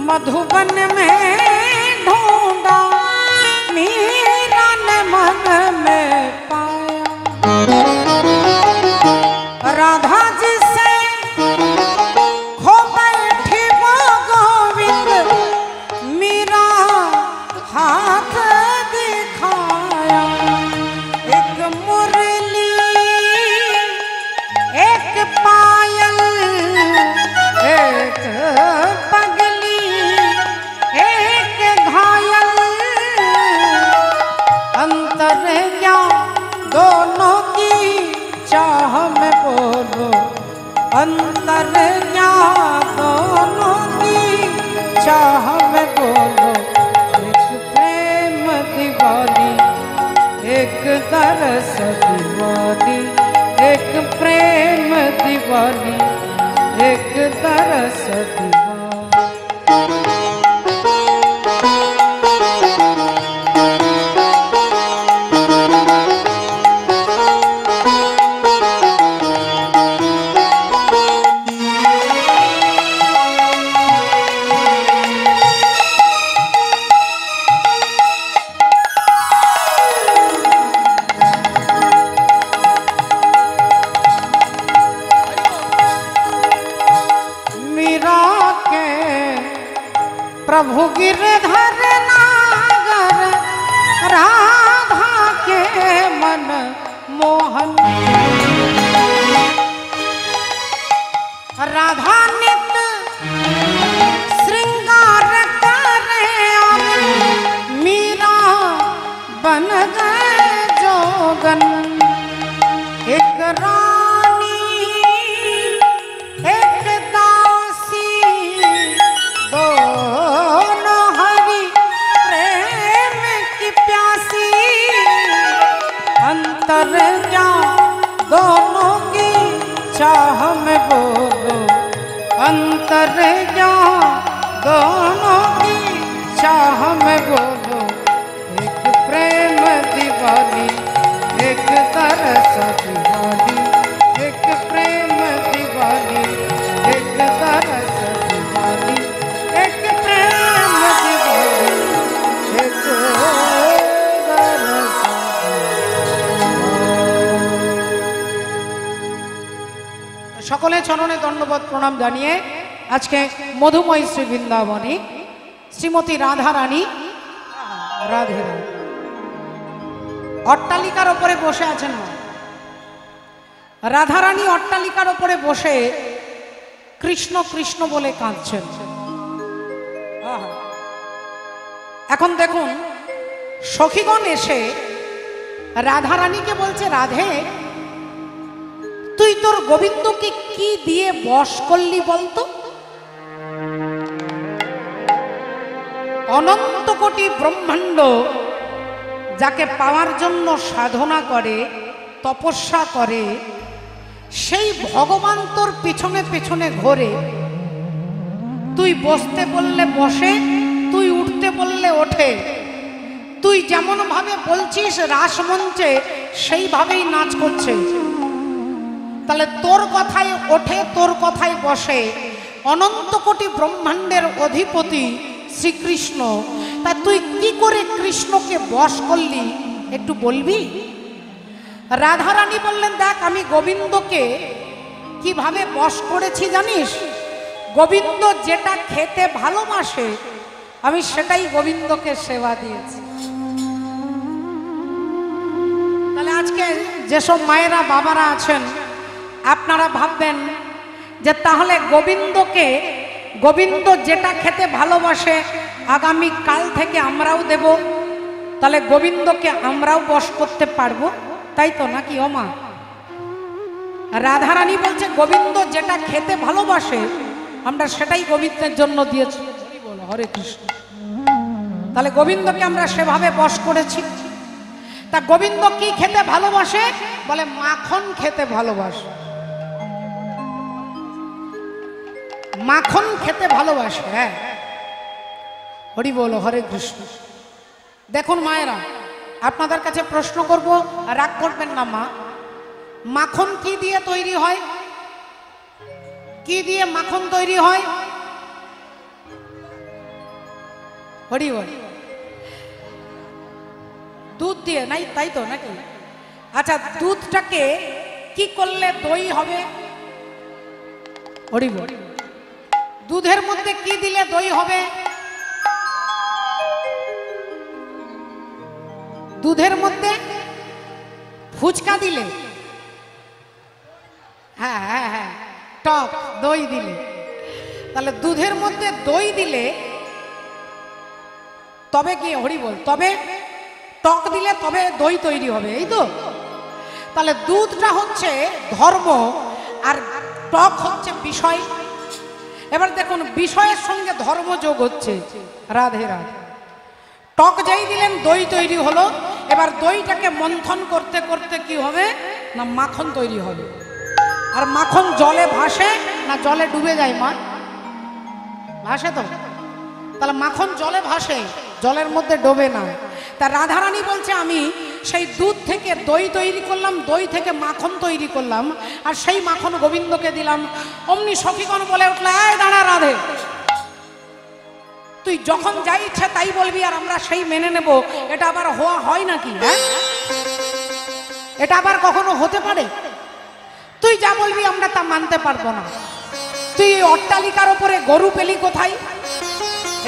मधुबन में ढूंढा, मीरा ने मन में पाया। राधा जी से खो बैठी वो गोविंद, मीरा हाथ दिखाया। एक मुरली एक पायल, एक पगली एक घायल, अंतर क्या दोनों की चाह में बोलो। अंतर क्या दोनों की चाह में बोलो। एक प्रेम दीवानी, एक तरस दीवानी, एक प्रेम दीवानी, एक तरस दीवानी। प्रभु गिरधर नागर राधा के मन मोहन। राधा नित श्रृंगार करे और मीरा बन गए जोगन। एक रानी एक दासी दोनों हरि प्रेम की प्यासी। अंतर क्या दोनों की चाह में बोलो, अंतर क्या दोनों की चाह में बोलो। एक प्रेम दीवानी एक तरस दीवानी, एक प्रेम दीवानी एक तरस दीवानी, एक प्रेम दीवानी एक तरस। সকলে চরণে দণ্ডবত প্রণাম জানিয়ে আজকে মধুময় শ্রী বৃন্দাবনে শ্রীমতী রাধা রানী রাধে রাধে অট্টালিকার উপরে বসে আছেন। রাধা রানী অট্টালিকার উপরে বসে কৃষ্ণ কৃষ্ণ বলে কাঁদছেন। এখন দেখুন সখীগণ এসে রাধা রানীকে বলছে, রাধে তুই তোর গোবিন্দকে কি দিয়ে বশ করলি বলতো? অনন্ত কোটি ব্রহ্মাণ্ড যাকে পাওয়ার জন্য সাধনা করে তপস্যা করে, সেই ভগবান তোর পিছনে পিছনে ঘোরে। তুই বসতে বললে বসে, তুই উঠতে বললে ওঠে। তুই যেমন ভাবে বলছিস রাসমঞ্চে সেইভাবেই নাচ করছে। তাহলে তোর কথায় ওঠে, তোর কথায় বসে অনন্ত কোটি ব্রহ্মাণ্ডের অধিপতি শ্রীকৃষ্ণ। তা তুই কি করে কৃষ্ণকে বশ করলি একটু বলবি? রাধা রানী বললেন, দেখ আমি গোবিন্দকে কিভাবে বশ করেছি জানিস? গোবিন্দ যেটা খেতে ভালোবাসে আমি সেটাই গোবিন্দকে সেবা দিয়েছি। তাহলে আজকে যেসব মায়েরা বাবারা আছেন আপনারা ভাববেন যে তাহলে গোবিন্দ যেটা খেতে ভালোবাসে আগামী কাল থেকে আমরাও দেব, তাহলে গোবিন্দকে আমরাও বশ করতে পারবো, তাই তো নাকি ও মা? রাধা রানী বলছে গোবিন্দ যেটা খেতে ভালোবাসে আমরা সেটাই গোবিন্দের জন্য দিয়েছি। বলো হরে কৃষ্ণ। তাহলে গোবিন্দকে আমরা সেভাবে বশ করেছি। তা গোবিন্দ কি খেতে ভালোবাসে? বলে মাখন খেতে ভালোবাসে। মাখন খেতে ভালোবাসে। হ্যাঁ, হরি বলো হরে কৃষ্ণ। দেখুন মায়েরা, আপনাদের কাছে প্রশ্ন করব, রাগ করবেন না মা। মাখন কি দিয়ে তৈরি হয়? কি দিয়ে মাখন তৈরি হয়? হরি বল। দুধ দিয়ে, নাই তাই তো নাকি? আচ্ছা, দুধটাকে কি করলে দই হবে? হরি বল। দুধের মধ্যে কি দিলে দই হবে? দুধের মধ্যে ফুচকা দিলে, হ্যাঁ হ্যাঁ হ্যাঁ, টক দই দিলে। তাহলে দুধের মধ্যে দই দিলে তবে কি হরি বল, তবে টক দিলে তবে দই তৈরি হবে, এই তো? তাহলে দুধটা হচ্ছে ধর্ম আর টক হচ্ছে বিষয়। এবার দেখুন বিষয়ের সঙ্গে ধর্ম যোগ হচ্ছে। রাধে রাধে। টক যেই দিলেন দই তৈরি হলো। এবার দইটাকে মন্থন করতে করতে কি হবে না মাখন তৈরি হবে। আর মাখন জলে ভাসে না জলে ডুবে যায়? মা ভাসে তো। তাহলে মাখন জলে ভাসে, জলের মধ্যে ডোবে না। তা রাধারানী বলছে আমি সেই দুধ থেকে দই তৈরি করলাম, দই থেকে মাখন তৈরি করলাম, আর সেই মাখন গোবিন্দকে দিলাম। অমনি সখীগণ বলে উঠলো, এই দাঁড়া রাধে, তুই যখন যাই ইচ্ছা তাই বলবি আর আমরা সেই মেনে নেব, এটা আবার হয় নাকি? হ্যাঁ, এটা আবার কখনো হতে পারে? তুই যা বলবি আমরা তা মানতে পারবো না। তুই অট্টালিকার উপরে গরু পেলি কোথায়?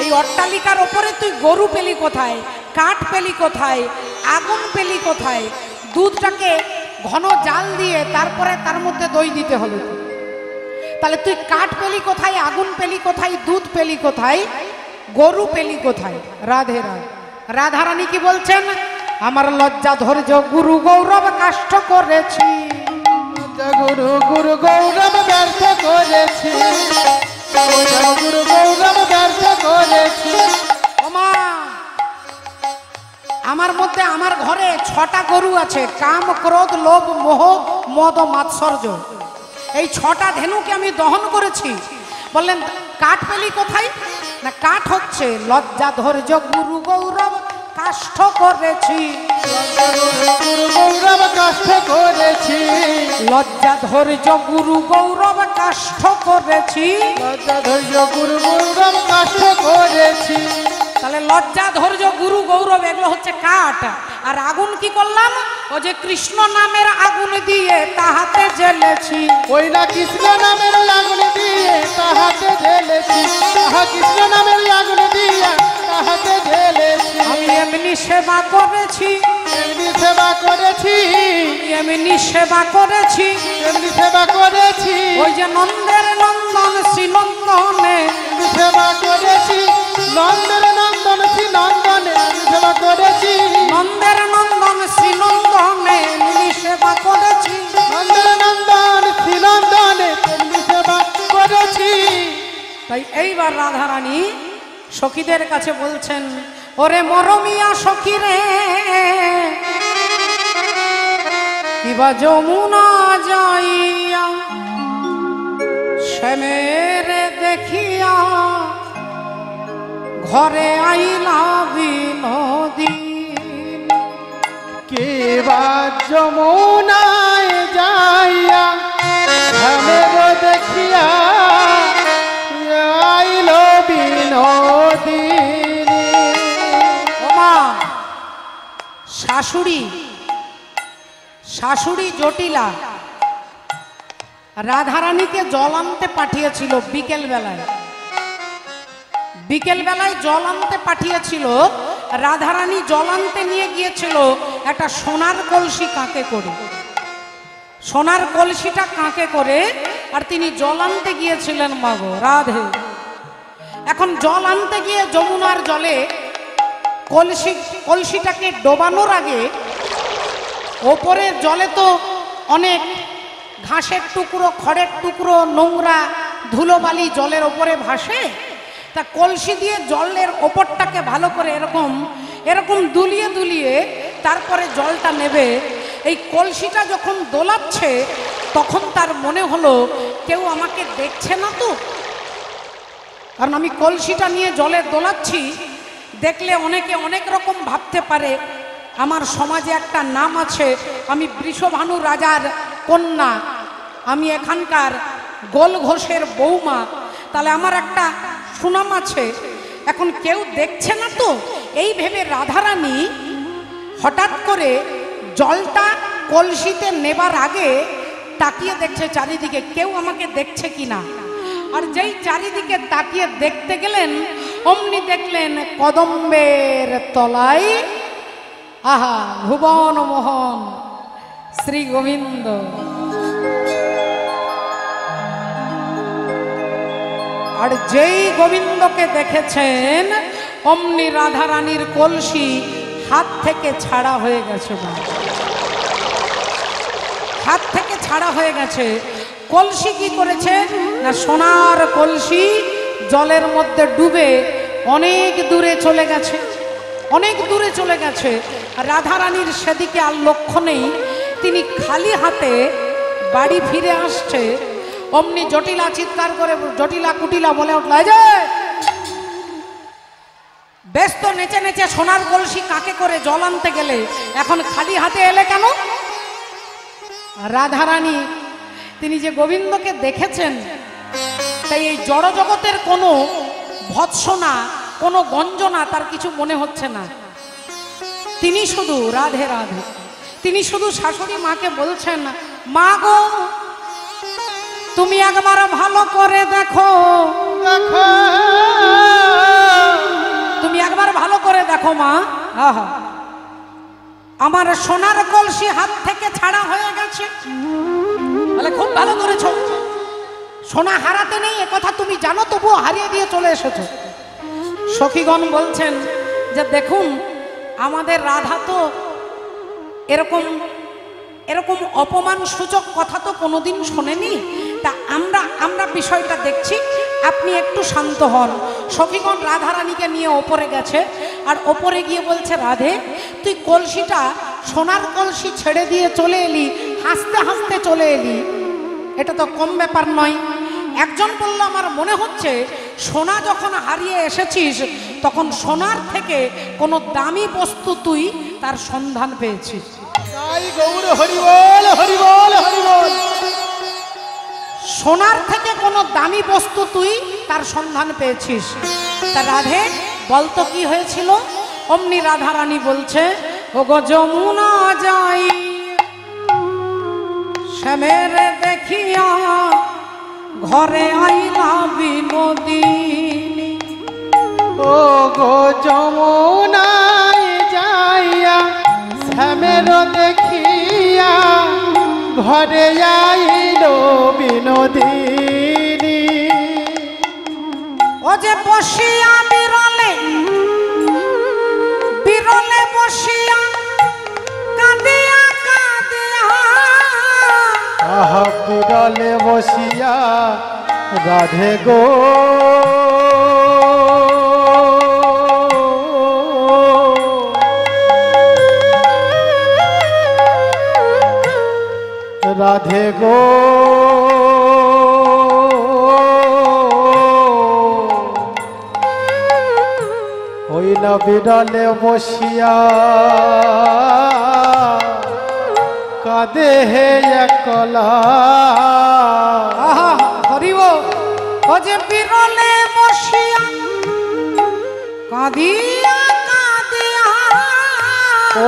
এই অট্টালিকার ওপরে তুই গরু পেলি কোথায়, কাঠ পেলি কোথায়, আগুন পেলি কোথায়? দুধটাকে ঘন জাল দিয়ে তারপরে তার মধ্যে দই দিতে হবে। তাহলে তুই কাঠ পেলি কোথায়, আগুন পেলি কোথায়, দুধ পেলি কোথায়, গরু পেলি কোথায়? রাধে রাধে। রাধারানী কি বলছেন? আমার লজ্জা ধৈর্য গুরু গৌরব কাষ্ঠ করেছি, গুরু গুরু গৌরব ব্যর্থ করেছি, গুরু গৌরব ব্যর্থ করেছি। ওমা, আমার মধ্যে আমার ঘরে 6টা গরু আছে, কাম ক্রোধ লোভ মোহ মদ মাৎসর্য। এই 6টা ধেনুকে আমি দহন করেছি। বললেন কাঠ পেলি কোথায়? না, কাঠ হচ্ছে লজ্জা ধৈর্য গুরু গৌরব কাষ্ঠ করেছি, গুরু গৌরব কাষ্ঠ করেছি, লজ্জা ধৈর্য গুরু গৌরব কাষ্ঠ করেছি, লজ্জা ধৈর্য গুরু গৌরব কাষ্ঠ করেছি। তাহলে লজ্জা ধৈর্য গুরু গৌরব এগুলো হচ্ছে কাঠ। আর আগুন কি করলাম? ও যে কৃষ্ণ নামের আগুন দিয়ে তাহাতে জ্বেলেছি, ওই না কৃষ্ণ নামের আগুন দিয়ে তাহাতে জ্বেলেছি, তাহা কৃষ্ণ নামের আগুন দিয়ে তাহাতে জ্বেলেছি। আমি এমনি সেবা করেছি, এমনি সেবা করেছি, এমনি সেবা করেছি, এমনি সেবা করেছি, ওই যে নন্দের নন্দন শ্রীনন্দনে, এমনি সেবা করেছি, নন্দের নন্দন শ্রী নন্দনে এমনি সেবা করেছি, নন্দের নন্দন শ্রীনন্দনে এমনি সেবা করেছি, নন্দের নন্দন শ্রী নন্দনে এমনি সেবা করেছি। তাই এইবার রাধারানী সখীদের কাছে বলছেন, ওরে মরমিয়া সখী রে, কিবা যমুনা যাইয়া শ্যামেরে দেখিয়া ঘরে আইলা বিনোদী, কে বা যমুনায় যাইয়া শ্যামের দেখিয়া আইল বিনোদিনী। ওমা, শাশুড়ি জটিলা রাধারানীকে জল আনতে পাঠিয়েছিল বিকেলবেলায় জল আনতে পাঠিয়েছিল। রাধারানী জল আনতে নিয়ে গিয়েছিল একটা সোনার কলসি কাঁকে করে, সোনার কলসিটা কাঁকে করে, আর তিনি জল আনতে গিয়েছিলেন মাগো রাধে। এখন জল আনতে গিয়ে যমুনার জলে কলসিটাকে ডোবানোর আগে ওপরে জলে তো অনেক ঘাসের টুকরো, খড়ের টুকরো, নোংরা ধুলোবালি জলের ওপরে ভাসে। তা কলসি দিয়ে জলের ওপরটাকে ভালো করে এরকম দুলিয়ে দুলিয়ে তারপরে জলটা নেবে। এই কলসিটা যখন দোলাচ্ছে তখন তার মনে হলো কেউ আমাকে দেখছে না তো, কারণ আমি কলসিটা নিয়ে জলে দোলাচ্ছি। দেখলে অনেকে অনেক রকম ভাবতে পারে। আমার সমাজে একটা নাম আছে, আমি বৃষভানু রাজার কন্যা, আমি এখানকার গোল ঘোষের বৌমা, তাহলে আমার একটা সুনাম আছে। এখন কেউ দেখছে না তো, এই ভেবে রাধারানী হঠাৎ করে জলটা কলসিতে নেবার আগে তাকিয়ে দেখছে চারিদিকে কেউ আমাকে দেখছে কিনা। আর যেই চারিদিকে তাকিয়ে দেখতে গেলেন অমনি দেখলেন কদম্বের তলায় আহা ভুবন মোহন শ্রী গোবিন্দ। আর যেই গোবিন্দকে দেখেছেন অমনি রাধারানীর কলসি হাত থেকে ছাড়া হয়ে গেছে, হাত থেকে ছাড়া হয়ে গেছে। কলসি কি করেছে না, সোনার কলসি জলের মধ্যে ডুবে অনেক দূরে চলে গেছে, অনেক দূরে চলে গেছে। রাধারানীর সেদিকে আর লক্ষ্য নেই, তিনি খালি হাতে বাড়ি ফিরে আসছে। অমনি জটিলা চিৎকার করে, জটিলা কুটিলা বলে উঠল, এই যে ব্যস্ত নেচে নেচে সোনার কলসি কাকে করে জল আনতে গেলে এখন খালি হাতে এলে কেন? রাধারানী তিনি যে গোবিন্দকে দেখেছেন, তাই এই জড় জগতের কোনো ভৎসনা, কোনো গঞ্জনা তার কিছু মনে হচ্ছে না। তিনি শুধু রাধে রাধে, তিনি শুধু শাশুড়ি মাকে বলছেন, মা গো তুমি একবার ভালো করে দেখো, দেখো দেখো মা, আহা, আমার সোনার কলসি হাত থেকে ছাড়া হয়ে গেছে। বলে খুব ভালো করেছো, সোনা হারাতে নেই এ কথা তুমি জানো, তবুও হারিয়ে দিয়ে চলে এসেছো। সখীগণ বলছেন যে দেখুন আমাদের রাধা তো এরকম এরকম অপমান সূচক কথা তো কোনোদিন শোনেনি, তা আমরা বিষয়টা দেখছি, আপনি একটু শান্ত হন। সখীগণ রাধারানীকে নিয়ে ওপরে গেছে, আর ওপরে গিয়ে বলছে রাধে তুই কলসিটা সোনার কলসি ছেড়ে দিয়ে চলে এলি, হাসতে হাসতে চলে এলি, এটা তো কম ব্যাপার নয়। একজন বলল আমার মনে হচ্ছে সোনা যখন হারিয়ে এসেছিস তখন সোনার থেকে কোনো দামি বস্তু তুই তার সন্ধান পেয়েছিস। তাই গৌর হরি বল হরি বল হরি বল। সোনার থেকে কোনো দামি বস্তু তুই তার সন্ধান পেয়েছিস। তা রাধে বলতো কি হয়েছিল? অমনি রাধারানী বলছে ওগো যমুনা যাই শ্যামের দেখিয়া ঘরে আইলা বিনোদিনী। ও গো যমুনায় যাইয়া শ্যামের দেখিয়া ঘরে আইল বিনোদিনী। ও যে বসিয়া বিরলে বিরলে বসিয়া কাঁদিয়া কাঁদিয়া, আহা বিরলে বসিয়া রাধে গো রাধে গো ওই না বিরলে বসিয়া কাঁদে হে একলা। আহা হরিব। ও যে বিরলে বসিয়া কাঁদিয়া কাঁদিয়া,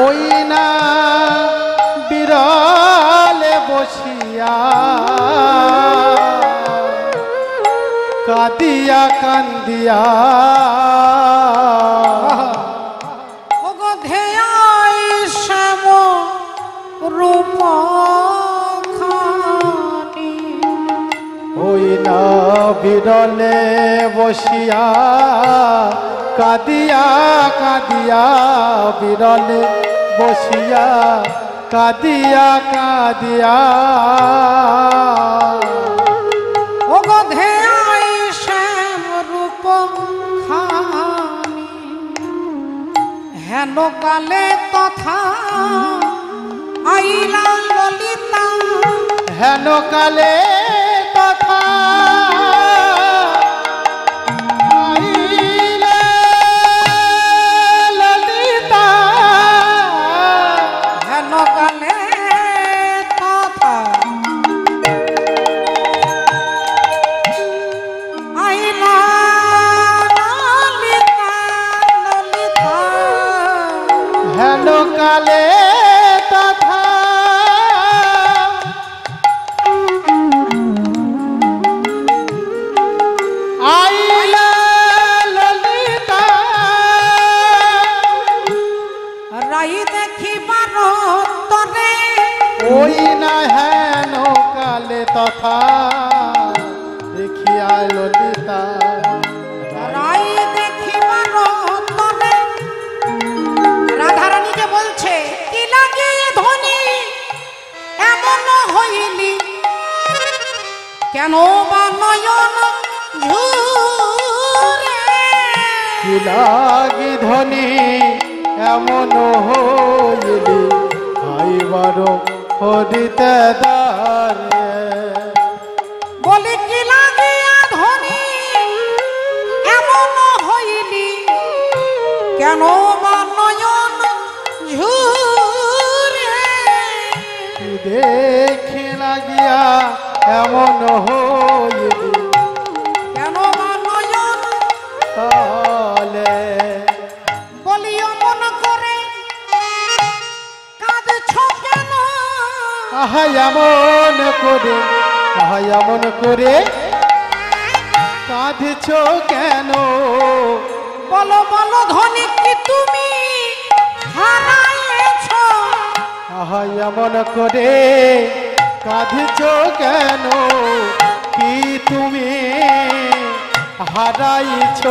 ওই না বিরলে বসিয়া কাঁদিয়া কান্দিয়া, ও গো ধেয়াই শ্যাম রূপ খানি। ওই না বিরলে বসিয়া কাঁদিয়া কাঁদিয়া, বিরলে বসিয়া কাঁদিয়া কাঁদিয়া, ও গো ধেয়াই শ্যাম রূপ খানি। হেন কালে তথা আইলা ললিতা, হেন কালে তথা আইলে ললিতা, হেন কালে তথা আইলা ললিতা ললিতা। হেন কালে তথা আইলা ললিতা, রাই দেখিবার তরে, ওই না হেন কালে তথা দেখিয়া ললিতা, রাই দেখিবার তরে। রাধারানীকে বলছে কি লাগে ধনী এমন হইলি, কেন বা নয়ন ঝুরে। কি লাগি ধনী এমন হইলি, আইবার হরিতে দারে। বলি কি লাগিয়া ধনী এমন হইলি, কেন বা নয়ন ঝুরে। কি দেখি লাগিয়া এমন হইলি, কেন বা নয়ন তালে বলি অমন করে কাঁদছ কেন। আহা এমন করে, আহা এমন করে কাঁদছ কেন, বলো বলো ধনী কি তুমি হারাইছ? আহা এমন করে কাঁদছ কেন? কি তুমি হারাইছ?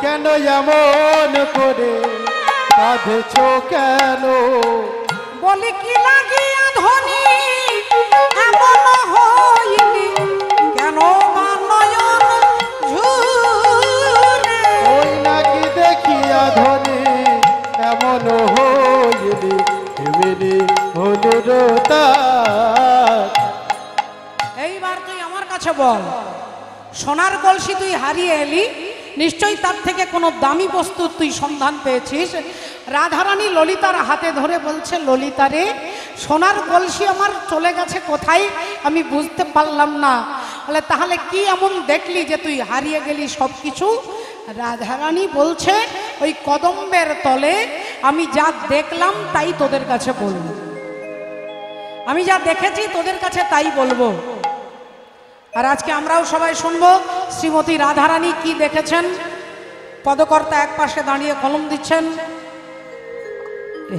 কেন এমন করে কাঁদছ কেন? বলি কি লাগিয়া ধনী এমন হইলি, কেন বা নয়ন ঝুরে? ওই নাকি দেখিয়া ধনী এমন হইলি, এমনি হলুরতা। এইবার তুই আমার কাছে বল, সোনার কলসি তুই হারিয়ে এলি, নিশ্চয়ই তার থেকে কোনো দামি বস্তু তুই সন্ধান পেয়েছিস। রাধারানী ললিতার হাতে ধরে বলছে, ললিতা রে, সোনার কলসি আমার চলে গেছে কোথায় আমি বুঝতে পারলাম না। বলে তাহলে কি এমন দেখলি যে তুই হারিয়ে গেলি সব কিছু? রাধারানী বলছে, ওই কদম্বের তলে আমি যা দেখলাম তাই তোদের কাছে বলবো, আমি যা দেখেছি তোদের কাছে তাই বলবো। আর আজকে আমরাও সবাই শুনবো শ্রীমতী রাধারানী কি দেখেছেন। পদকর্তা এক পাশে দাঁড়িয়ে কলম দিচ্ছেন।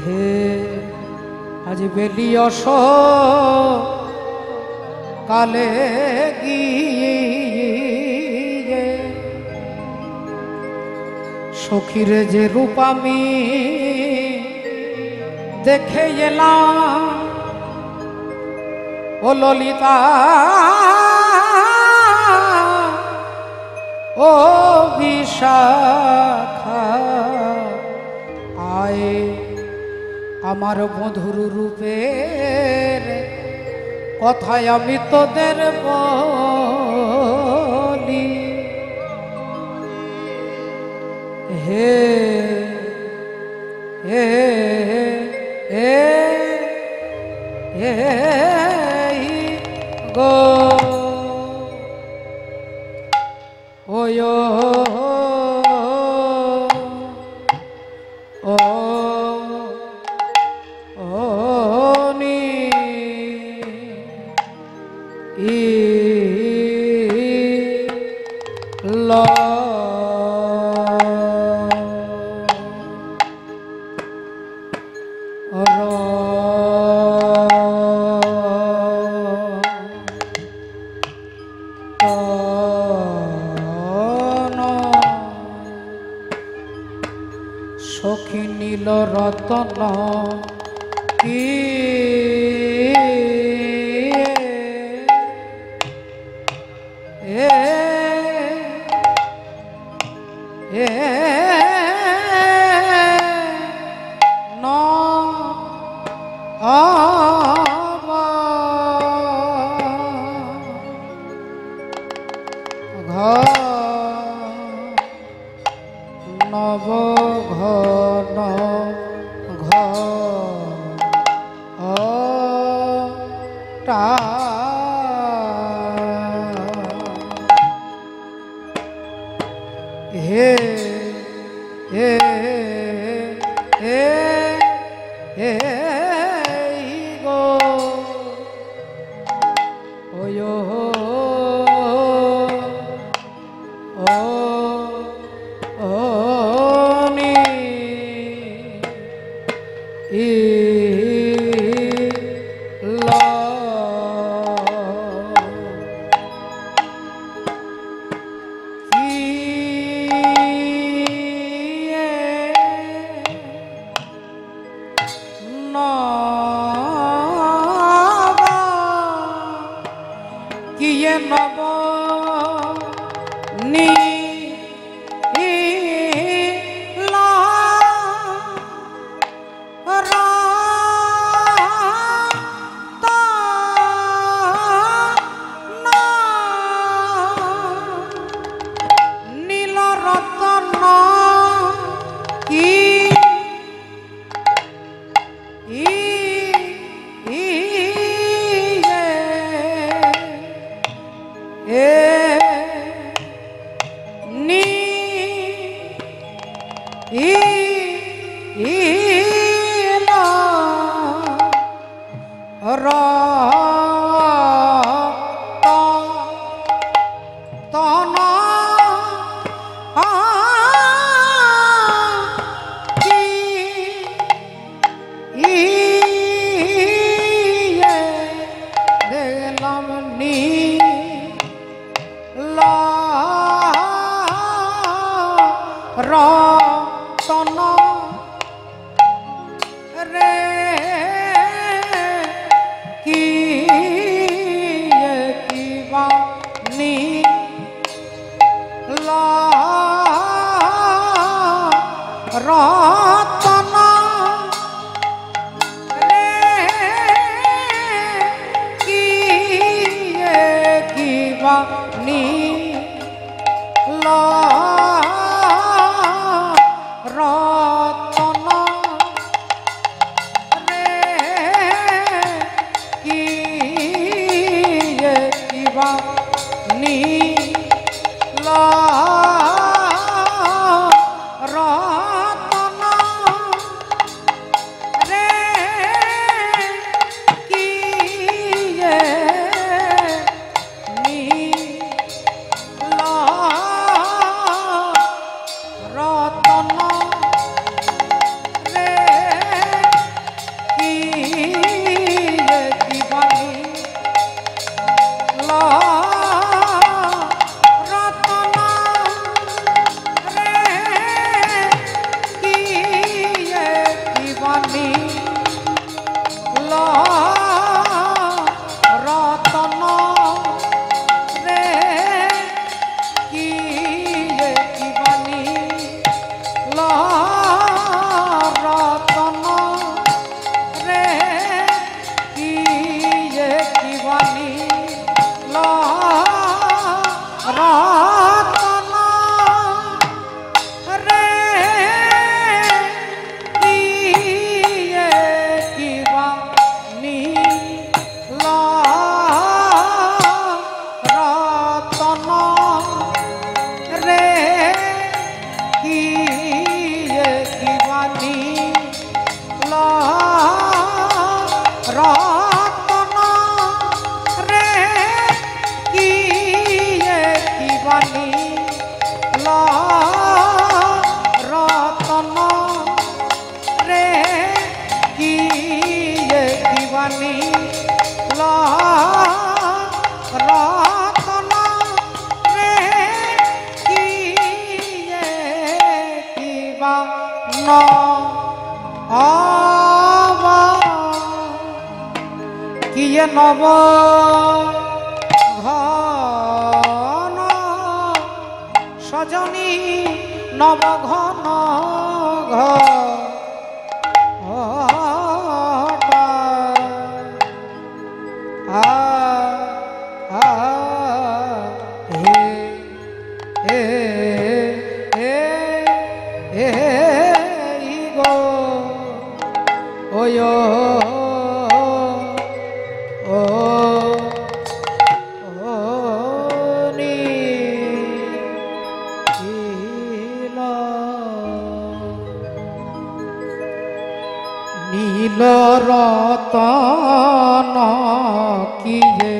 হে আজ বেলিয়স কালে গিয়ে সখীর যে রূপ আমি দেখে এলাম, ও ললিতা ও বিশাখা, আয় আমার মধুর রূপের কথায় আমি তোদের বলি। হে হে হে হে গো ওয় ও নি ই ল সখী নীল রতন কি নব ঘন ঘটা হে হে হে হে গো ওয় ও নি ই ল কি নব কিয়ে নব নি তন নীল রতন রে কি কিবা নীল রতন রে কি নীল রতন রে কি কিবা নীল রতন রে কি কিবা নীল রতন রে কি কিবা নীল রতন রে কি কিবা নীল রতন রে কি কিবা নীল রতন রে কি কিবা নীল রতন রে কি কিবা নীল রতন রে কি কিবা নীল রতন রে কি কিবা কিয়ে নব ঘন সজনী নব ঘন নীল রতন কিয়ে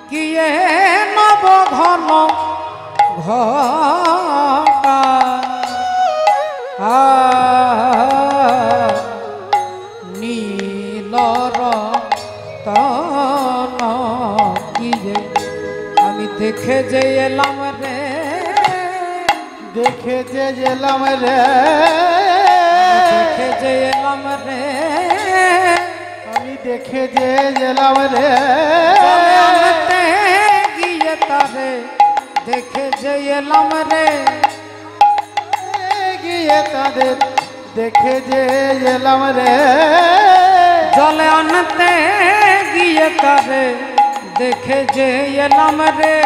কিয়ে নব ঘন ঘটা নীল রতন কিয়ে আমি দেখে যে এলাম রে দেখে যে এলাম রে দেখে যে এলাম রে আমি দেখে যে এলাম রে চলে আনতে গিয়ে তারে দেখে যে এলাম রে গিয়ে তাদের দেখে যে এলাম রে জলে আনতে গিয়ে তারে দেখে যে এলাম রে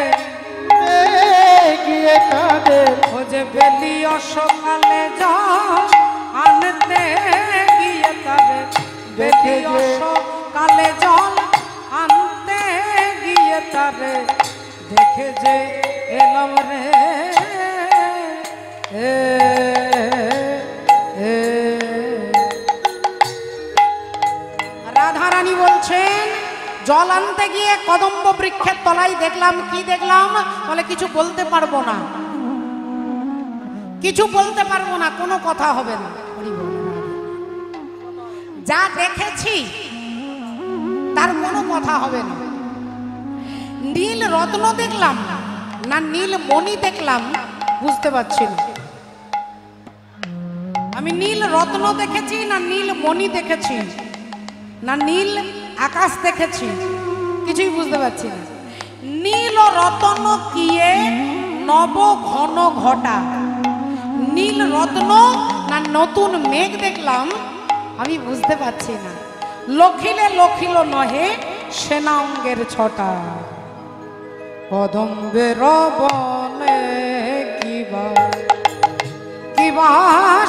গিয়ে তাদের খোঁজে বেলি অসকালে জল আনতে গিয়ে তারে দেখে অসকালে জল আনতে গিয়ে তারে দেখে যে এলাম রে রাধারানী বলছেন জল আনতে গিয়ে কদম্ব বৃক্ষের তলায় দেখলাম কি দেখলাম বলে কিছু বলতে পারবো না কিছু বলতে পারবো না কোনো কথা হবে না যা দেখেছি তার কোনো কথা হবে না নীল রত্ন দেখলাম না নীল মণি দেখলাম বুঝতে পারছি না আমি নীল রত্ন দেখেছি না নীল মণি দেখেছি না নীল আকাশ দেখেছি কিছুই বুঝতে পারছি না নীল রতন কিয়ে নব ঘন ঘটা নীল রত্ন না নতুন মেঘ দেখলাম আমি বুঝতে পারছি না লখিলে লখিল নহে সেনা অঙ্গের ছটা কদম্বের বনে কিবা কিবা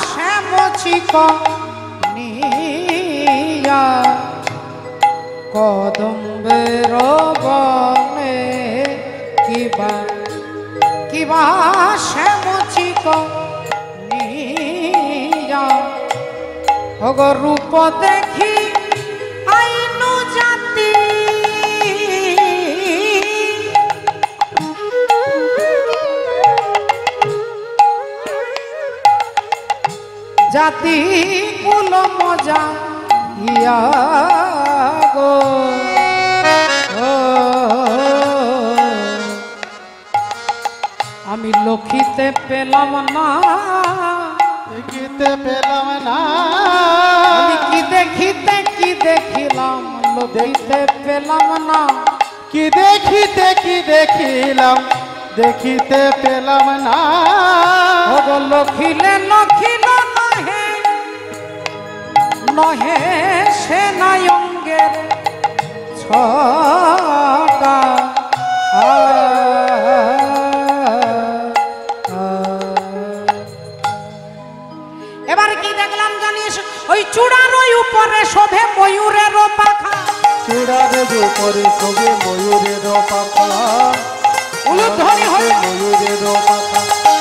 শ্যামচিক নিয়া কদম্বের বনে কিবা কিবা শ্যামচিক নিয়া অগ রূপ দেখি আইনু জাতি জাতি কুল মজা ইয়া গো আমি লক্ষিতে পেলাম না দেখিতে পেলাম না আমি কি দেখিতে কি দেখিলাম লক্ষিতে পেলাম না কি দেখিতে কি দেখিলাম দেখিতে পেলাম না ওগো লখিলে লখিল নহে নহে সে নাই অঙ্গের ছটা এবার কি দেখলাম জানিস ওই চূড়ার ওই উপরে শোভে ময়ূরের পাখা চূড়ার উপরে শোভে ময়ূরের পাখা উলুধ্বনি হয়ে ময়ূরের পাখা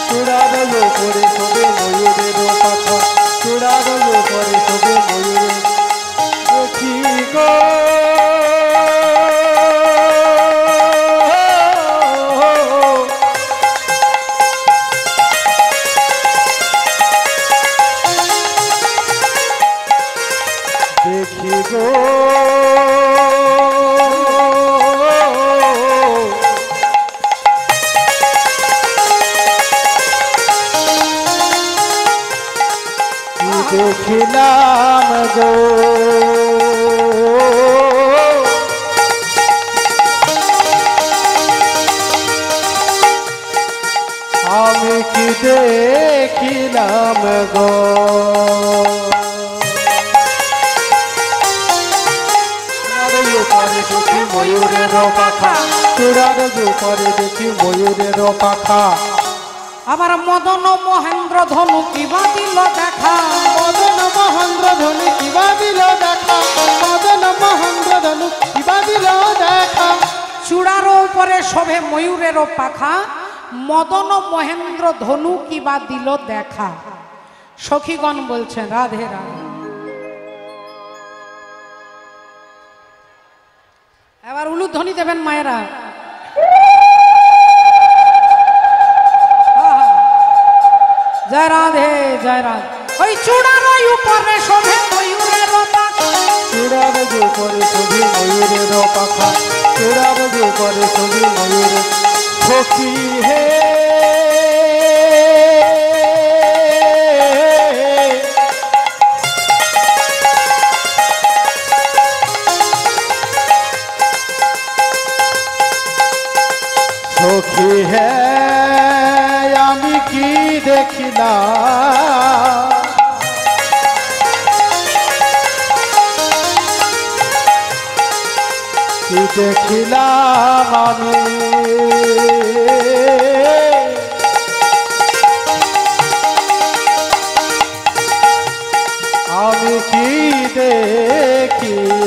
চূড়ার উপরে শোভে ময়ূরের পাখা চূড়ার উপরে শোভে ময়ূরের দেখি গো দেখি গো দেখিলাম গো আমি কি দেখিলাম গো দেখি ময়ূরের পাখা চূড়ার উপরে দেখি ময়ূরের পাখা আমার মদন মহেন্দ্র ধনু কিবা দিল দেখা মদন মহেন্দ্র ধনু কিবা দিল দেখা মদন মহেন্দ্র ধনু কিবা দিল দেখা চূড়ার উপরে শোভে ময়ূরের পাখা মদন মহেন্দ্র ধনু কিবা দিল দেখা সখীগণ বলছেন রাধে রাধে এবার উলুধ্বনি দেবেন মায়েরা জয় রাধে জয় রাধে ওই চূড়ার উপরে শোভে ময়ূরের পাখা চূড়ার উপরে শোভে ময়ূরের পাখা চূড়ার উপরে শোভে ময়ূরের সখী হে সখী হে আমি কি দেখিলাম কি দেখিলাম আমি কি দেখিলাম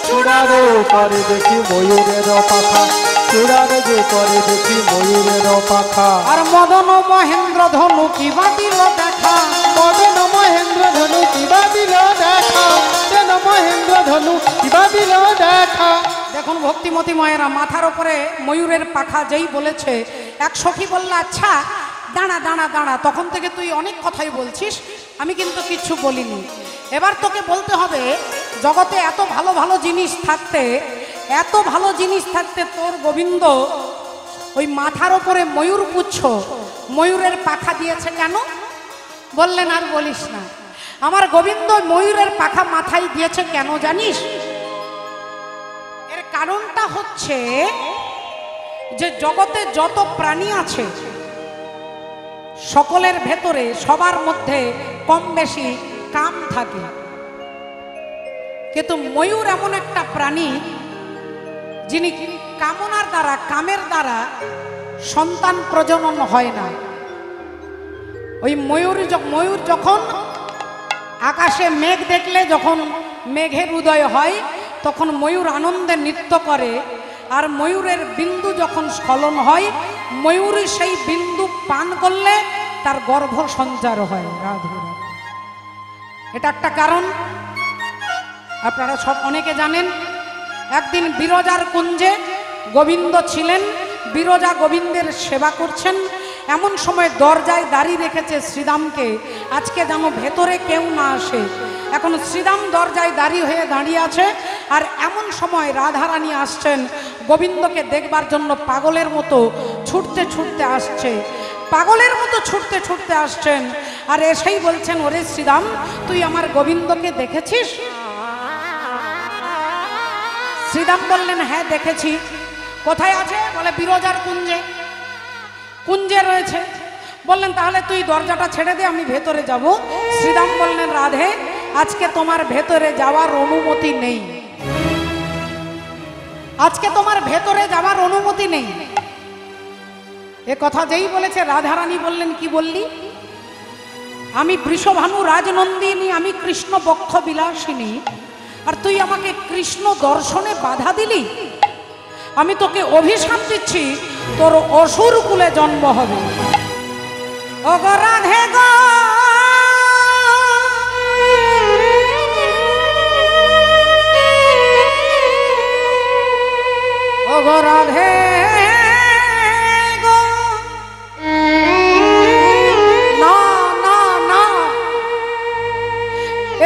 চূড়ার উপরে দেখি ময়ূরের পাখা চূড়ার উপরে দেখি ময়ূরের পাখা আর মদন মহেন্দ্র ধনু কিবা দিল দেখা মদন মহেন্দ্র ধনু কিবা দিল দেখা মদন মহেন্দ্র ধনু কিবা দিল দেখা দেখুন ভক্তিমতী মায়েরা মাথার উপরে ময়ূরের পাখা যেই বলেছে এক সখী বলল আচ্ছা দাঁড়া দাঁড়া দাঁড়া তখন থেকে তুই অনেক কথাই বলছিস আমি কিন্তু কিচ্ছু বলিনি এবার তোকে বলতে হবে জগতে এত ভালো ভালো জিনিস থাকতে এত ভালো জিনিস থাকতে তোর গোবিন্দ ওই মাথার উপরে ময়ূর পুচ্ছ ময়ূরের পাখা দিয়েছে কেন বললেন আর বলিস না আমার গোবিন্দ ময়ূরের পাখা মাথায় দিয়েছে কেন জানিস এর কারণটা হচ্ছে যে জগতে যত প্রাণী আছে সকলের ভেতরে সবার মধ্যে কম বেশি কাম থাকে কিন্তু ময়ূর এমন একটা প্রাণী যিনি কামনার দ্বারা, কামের দ্বারা সন্তান প্রজনন হয় না। ওই ময়ূর যখন আকাশে মেঘ দেখলে, যখন মেঘের উদয় হয়, তখন ময়ূর আনন্দে নৃত্য করে। আর ময়ূরের বিন্দু যখন স্খলন হয়, ময়ূরী সেই বিন্দু পান করলে তার গর্ভ সঞ্চার হয়। রাধে রাধে। এটা একটা কারণ। আপনারা সব অনেকে জানেন। একদিন বিরজার কুঞ্জে গোবিন্দ ছিলেন, বিরজা গোবিন্দের সেবা করছেন। এমন সময় দরজায় দাঁড়িয়ে রেখেছে শ্রীদামকে, আজকে যেন ভেতরে কেউ না আসে। এখন শ্রীদাম দরজায় দাঁড়িয়ে আছে, আর এমন সময় রাধারানী আসছেন গোবিন্দকে দেখবার জন্য। পাগলের মতো ছুটতে ছুটতে আসছে, পাগলের মতো ছুটতে ছুটতে আসছেন। আর এসেই বলছেন, ওরে শ্রীদাম, তুই আমার গোবিন্দকে দেখেছিস? শ্রীদাম বললেন, হ্যাঁ দেখেছি। কোথায় আছে? বলে বিরজার কুঞ্জে, কুঞ্জে রয়েছে। বললেন, তাহলে তুই দরজাটা ছেড়ে দে, আমি ভেতরে যাব। শ্রীদাম বললেন, রাধে, আজকে তোমার ভেতরে যাওয়ার অনুমতি নেই, আজকে তোমার ভেতরে যাওয়ার অনুমতি নেই। এ কথা যেই বলেছে, রাধারানী বললেন, কি বললি? আমি বৃষভানু রাজনন্দিনী, আমি কৃষ্ণ বক্ষ বিলাসিনী, আর তুই আমাকে কৃষ্ণ দর্শনে বাধা দিলি? আমি তোকে অভিশাপ দিচ্ছি, তোর অসুর কুলে জন্ম হবে। ও গো রাধে গো, ও গো রাধে গো, না না না,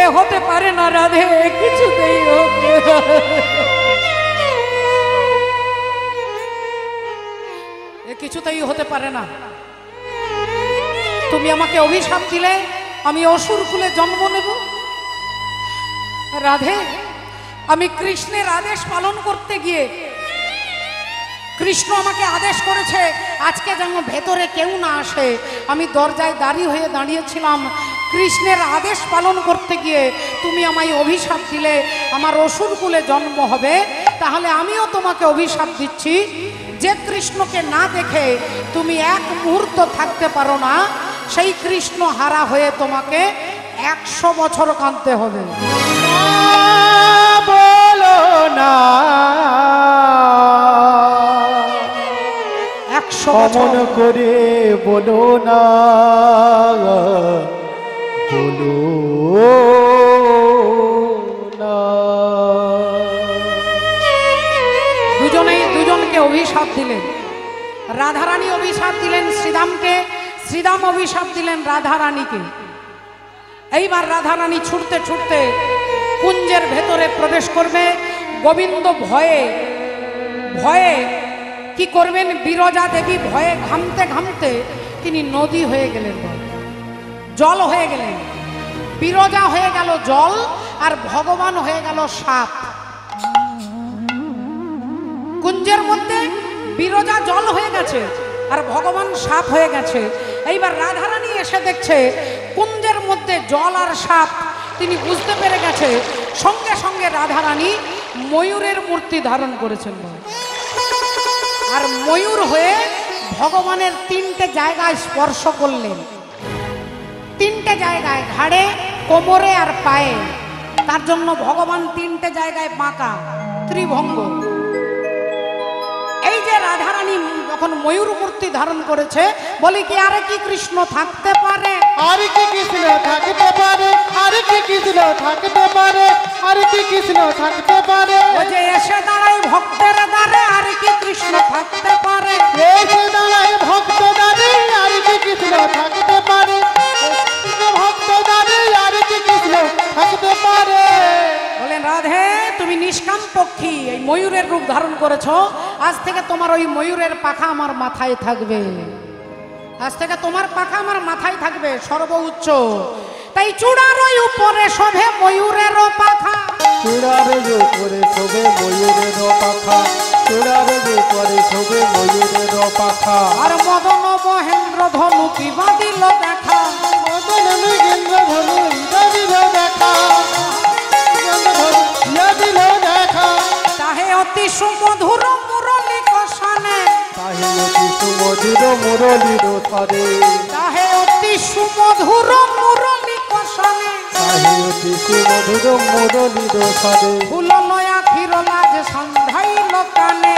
এ হতে পারে না রাধে, কিছুতেই হতে কিছুতেই হতে পারে না। তুমি আমাকে অভিশাপ দিলে আমি অসুর কুলে জন্ম নেব। রাধে, আমি কৃষ্ণের আদেশ পালন করতে গিয়ে, কৃষ্ণ আমাকে আদেশ করেছে আজকে যেন ভেতরে কেউ না আসে। আমি দরজায় দাঁড়িয়েছিলাম, কৃষ্ণের আদেশ পালন করতে গিয়ে তুমি আমায় অভিশাপ দিলে আমার অসুর কুলে জন্ম হবে। তাহলে আমিও তোমাকে অভিশাপ দিচ্ছি, যে কৃষ্ণকে না দেখে তুমি এক মুহূর্ত থাকতে পারো না, সেই কৃষ্ণ হারা হয়ে তোমাকে 100 বছর কাঁদতে হবে। বলো না 100 বছর করে বলো না, বলো না। দুজনকে অভিশাপ দিলেন। রাধারানী অভিশাপ দিলেন শ্রীদামকে, শ্রীদাম অভিশাপ দিলেন রাধারানীকে। এইবার রাধারানী ছুটতে ছুটতে কুঞ্জের ভেতরে প্রবেশ করবে। গোবিন্দ ভয়ে ভয়ে কি করবেন? বিরজা দেবী ভয়ে ঘামতে ঘামতে তিনি নদী হয়ে গেলেন, জল হয়ে গেলেন। বিরজা হয়ে গেল জল, আর ভগবান হয়ে গেল সাপ। কুঞ্জের মধ্যে বিরজা জল হয়ে গেছে, আর ভগবান সাপ হয়ে গেছে। এইবার রাধারানী এসে দেখছে কুঞ্জের মধ্যে জল আর সাপ। তিনি বুঝতে পেরে গেছে। সঙ্গে সঙ্গে রাধারানী ময়ূরের মূর্তি ধারণ করেছেন, আর ময়ূর হয়ে ভগবানের 3টে জায়গায় স্পর্শ করলেন। 3টে জায়গায়, ঘাড়ে, কোমরে আর পায়ে। তার জন্য ভগবান 3টে জায়গায় বাঁকা, ত্রিভঙ্গ। এই যে রাধারানী যখন ময়ূর মূর্তি ধারণ করেছে, বলি কি আরে কি কৃষ্ণ থাকতে পারে? আরে কি কৃষ্ণ থাকতে পারে? আরে কি কৃষ্ণ থাকতে পারে? আরে কি কৃষ্ণ থাকতে পারে? ও যে এসে দাঁড়ায় ভক্তের দ্বারে, আরে কি কৃষ্ণ থাকতে পারে? এসে দাঁড়ায় ভক্ত দ্বারে, আরে কি কৃষ্ণ থাকতে পারে? ভক্ত দ্বারে, আরে কি কৃষ্ণ থাকতে পারে? বলেন, রাধে তুমি নিষ্কাম পক্ষী, এই ময়ূরের রূপ ধারণ করেছো। আজ থেকে তোমার ওই ময়ূরের পাখা আমার মাথায় থাকবে। আজ থেকে তোমার পাখা আমার মাথায় থাকবে, সর্বোচ্চ। তাই চূড়ার ওই উপরে শোভে ময়ূরের পাখা, চূড়ার উপরে শোভে ময়ূরের পাখা, চূড়ার উপরে শোভে ময়ূরের পাখা। আর মদন মহেন্দ্র ধনু কি বাঁধিল দেখা, মদন মহেন্দ্র ধনু বাঁধিল দেখা। সুমধুর মুরলী কষানে তাহে অতি সুমধুর মুরলীর স্বরে তাহে অতি সুমধুর মুরলী কষানে তাহে অতি সুমধুর মুরলীর স্বরে ফুল নয়া ক্ষীর লাজ সন্ধ্যাই লোকানে